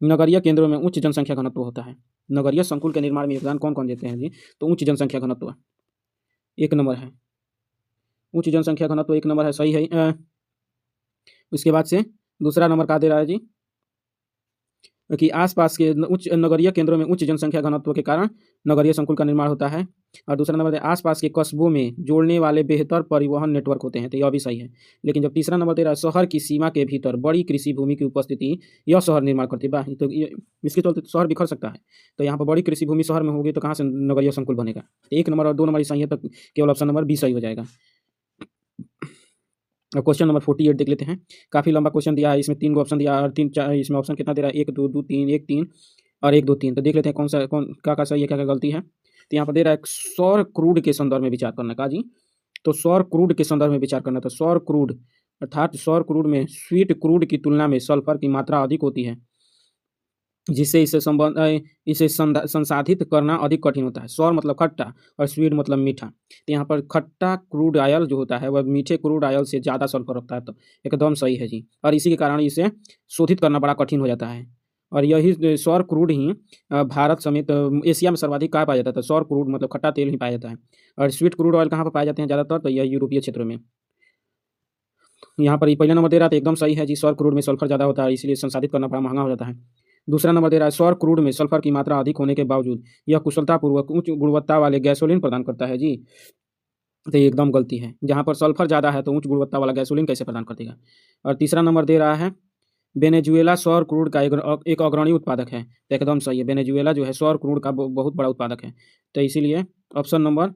नगरीय केंद्रों में उच्च जनसंख्या घनत्व होता है। नगरीय संकुल के निर्माण में योगदान कौन-कौन देते हैं जी? तो उच्च जनसंख्या घनत्व 1 नंबर है। उच्च जनसंख्या घनत्व 1 नंबर है, सही है। उसके बाद से दूसरा नंबर क्या दे रहा है जी? कि आसपास के उच्च नगरीय केंद्रों में उच्च जनसंख्या घनत्व के कारण नगरीय संकुल का निर्माण होता है। और दूसरा नंबर है आसपास के कस्बों में जोड़ने वाले बेहतर परिवहन नेटवर्क होते हैं, तो यह भी सही है। लेकिन जब तीसरा नंबर दे रहा है शहर की सीमा के भीतर बड़ी कृषि भूमि की उपस्थिति यह शहर निर्माण करती है, तो इसके चलते शहर बिखर सकता है। तो यहाँ पर बड़ी कृषि भूमि शहर में होगी तो कहाँ से नगरीय संकुल बनेगा? 1 नंबर और 2 नंबर ही सही है, तो केवल ऑप्शन नंबर बी सही हो जाएगा। और क्वेश्चन नंबर 48 देख लेते हैं। काफ़ी लंबा क्वेश्चन दिया है, इसमें 3 गो ऑप्शन दिया है और 3-4 इसमें ऑप्शन कितना दे रहा है? 1 2 2 3 1 3 और 1 2 3। तो देख लेते हैं कौन क्या-क्या सही है, क्या-क्या गलती है। तो यहाँ पर दे रहा है सौर क्रूड के संदर्भ में विचार करना। कहा जी? तो सौर क्रूड के संदर्भ में विचार करना। तो सौर क्रूड अर्थात सौर क्रूड में स्वीट क्रूड की तुलना में सल्फर की मात्रा अधिक होती है, जिससे इसे संसाधित करना अधिक कठिन होता है। सौर मतलब खट्टा और स्वीट मतलब मीठा। तो यहाँ पर खट्टा क्रूड ऑयल जो होता है वह मीठे क्रूड ऑयल से ज़्यादा सल्फर रखता है, तो एकदम सही है जी। और इसी के कारण इसे शोधित करना बड़ा कठिन हो जाता है। और यही सौर क्रूड ही भारत समेत एशिया में सर्वाधिक कहाँ पाया जाता है? तो सौर क्रूड मतलब खट्टा तेल ही पाया जाता है। और स्वीट क्रूड ऑयल कहाँ पर पाए जाते हैं ज़्यादातर? तो यह यूरोपीय क्षेत्र में। यहाँ पर पहला नंबर दे रहा था, एकदम सही है जी। सौर क्रूड में सल्फर ज़्यादा होता है, इसलिए संसाधित करना बड़ा महंगा हो जाता है। दूसरा नंबर दे रहा है सौर क्रूड में सल्फर की मात्रा अधिक होने के बावजूद यह कुशलतापूर्वक उच्च गुणवत्ता वाले गैसोलीन प्रदान करता है जी। तो ये एकदम गलती है। जहाँ पर सल्फर ज़्यादा है तो उच्च गुणवत्ता वाला गैसोलीन कैसे प्रदान कर देगा? और तीसरा नंबर दे रहा है वेनेजुएला सौर क्रूड का एक अग्रणी उत्पादक है, तो एकदम सही है। वेनेजुएला जो है सौर क्रूड का बहुत बड़ा उत्पादक है, तो इसीलिए ऑप्शन नंबर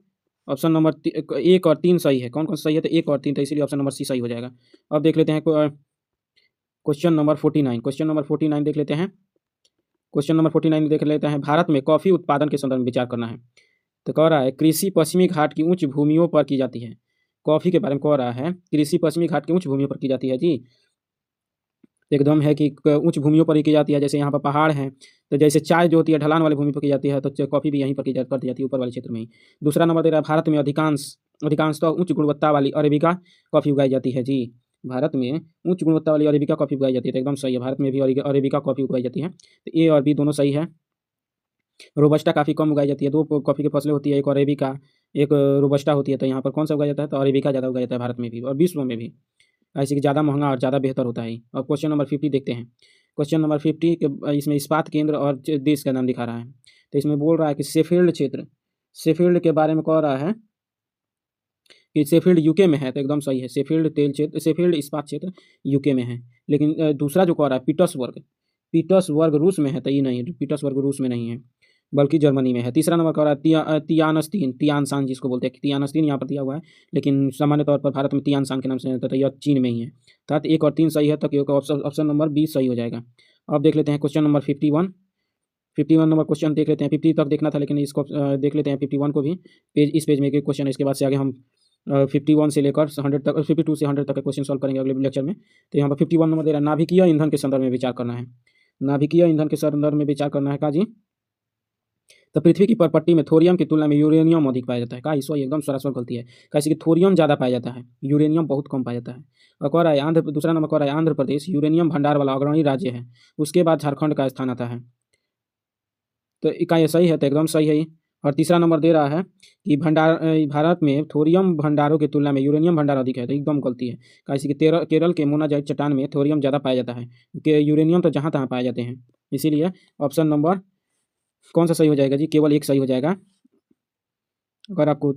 1 और 3 सही है। कौन-कौन सही है? तो 1 और 3, तो इसीलिए ऑप्शन नंबर सी सही हो जाएगा। अब देख लेते हैं क्वेश्चन नंबर 49। क्वेश्चन नंबर 49 देख लेते हैं। क्वेश्चन नंबर 49 देख लेते हैं। भारत में कॉफ़ी उत्पादन के संदर्भ में विचार करना है। तो कह रहा है कृषि पश्चिमी घाट की उच्च भूमियों पर की जाती है। कॉफ़ी के बारे में कह रहा है कृषि पश्चिमी घाट की उच्च भूमियों पर की जाती है जी। एकदम है कि उच्च भूमियों पर ही की जाती है। जैसे यहाँ पर पहाड़ हैं, तो जैसे चाय जो होती है ढलान वाली भूमि पर की जाती है, तो कॉफ़ी भी यहीं पर कर दी जाती है, ऊपर वाले क्षेत्र में ही। दूसरा नंबर दे रहा है भारत में अधिकांशतः उच्च गुणवत्ता वाली अरेबिका कॉफ़ी उगाई जाती है जी। भारत में उच्च गुणवत्ता वाली अरेबिका कॉफ़ी उगाई जाती है, तो एकदम सही है। भारत में भी अरेबिका कॉफ़ी उगाई जाती है, तो ए और बी दोनों सही है। रोबस्टा काफ़ी कम उगाई जाती है। 2 कॉफ़ी की फसलें होती है, एक अरेबिका, एक रोबस्टा होती है। तो यहाँ पर कौन सा उगाया जाता है? तो अरेबिका ज़्यादा उगाया जाता है भारत में भी और विश्व में भी। ऐसे कि ज़्यादा महँगा और ज़्यादा बेहतर होता है। और क्वेश्चन नंबर 50 देखते हैं। क्वेश्चन नंबर 50 के इसमें इस्पात केंद्र और देश का नाम दिखा रहा है। तो इसमें बोल रहा है कि शेफील्ड के बारे में कह रहा है कि शेफील्ड यूके में है, तो एकदम सही है। शेफील्ड इस्पात क्षेत्र यूके में है। लेकिन दूसरा जो कह रहा है पीटर्सबर्ग रूस में है, तो ये नहीं है। पीटर्सबर्ग रूस में नहीं है, बल्कि जर्मनी में है। तीसरा नंबर कह रहा है तियानशान जिसको बोलते हैं, तियानशान यहाँ पर दिया हुआ है, लेकिन सामान्य तौर पर भारत में तियानशान के नाम से होता है, यह चीन में ही है। अर्थात 1 और 3 सही है, तो ऑप्शन नंबर बी सही हो जाएगा। अब देख लेते हैं क्वेश्चन नंबर 51 नंबर क्वेश्चन देख लेते हैं। 50 तक देखना था, लेकिन इसको देख लेते हैं 51 को भी। इस पेज में एक क्वेश्चन है, इसके बाद से आगे हम 51 से लेकर 100 तक, 52 से 100 तक का क्वेश्चन सॉल्व करेंगे अगले लेक्चर में। तो यहाँ पर 51 नंबर दे रहा है नाभिकीय ईंधन के संदर्भ में विचार करना है। नाभिकीय ईंधन के संदर्भ में विचार करना है। का जी? तो पृथ्वी की परपट्टी में थोरियम की तुलना में यूरेनियम अधिक पाया जाता है। का इसको एकदम सरासर गलती है। कैसे कि थोरियम ज़्यादा पाया जाता है, यूरेनियम बहुत कम पाया जाता है। और कह रहा है दूसरा नंबर कह रहा है आंध्र प्रदेश यूरेनियम भंडार वाला अग्रणी राज्य है, उसके बाद झारखंड का स्थान आता है। तो का ये सही है? तो एकदम सही है ये। और तीसरा नंबर दे रहा है कि भारत में थोरियम भंडारों की तुलना में यूरेनियम भंडार अधिक है, तो एकदम गलती है। कैसे कि केरल के मोनाजाइट चट्टान में थोरियम ज़्यादा पाया जाता है, कि यूरेनियम तो जहाँ तहाँ पाए जाते हैं। इसीलिए ऑप्शन नंबर कौन सा सही हो जाएगा जी? केवल 1 सही हो जाएगा। अगर आपको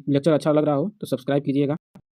लेक्चर अच्छा लग रहा हो तो सब्सक्राइब कीजिएगा।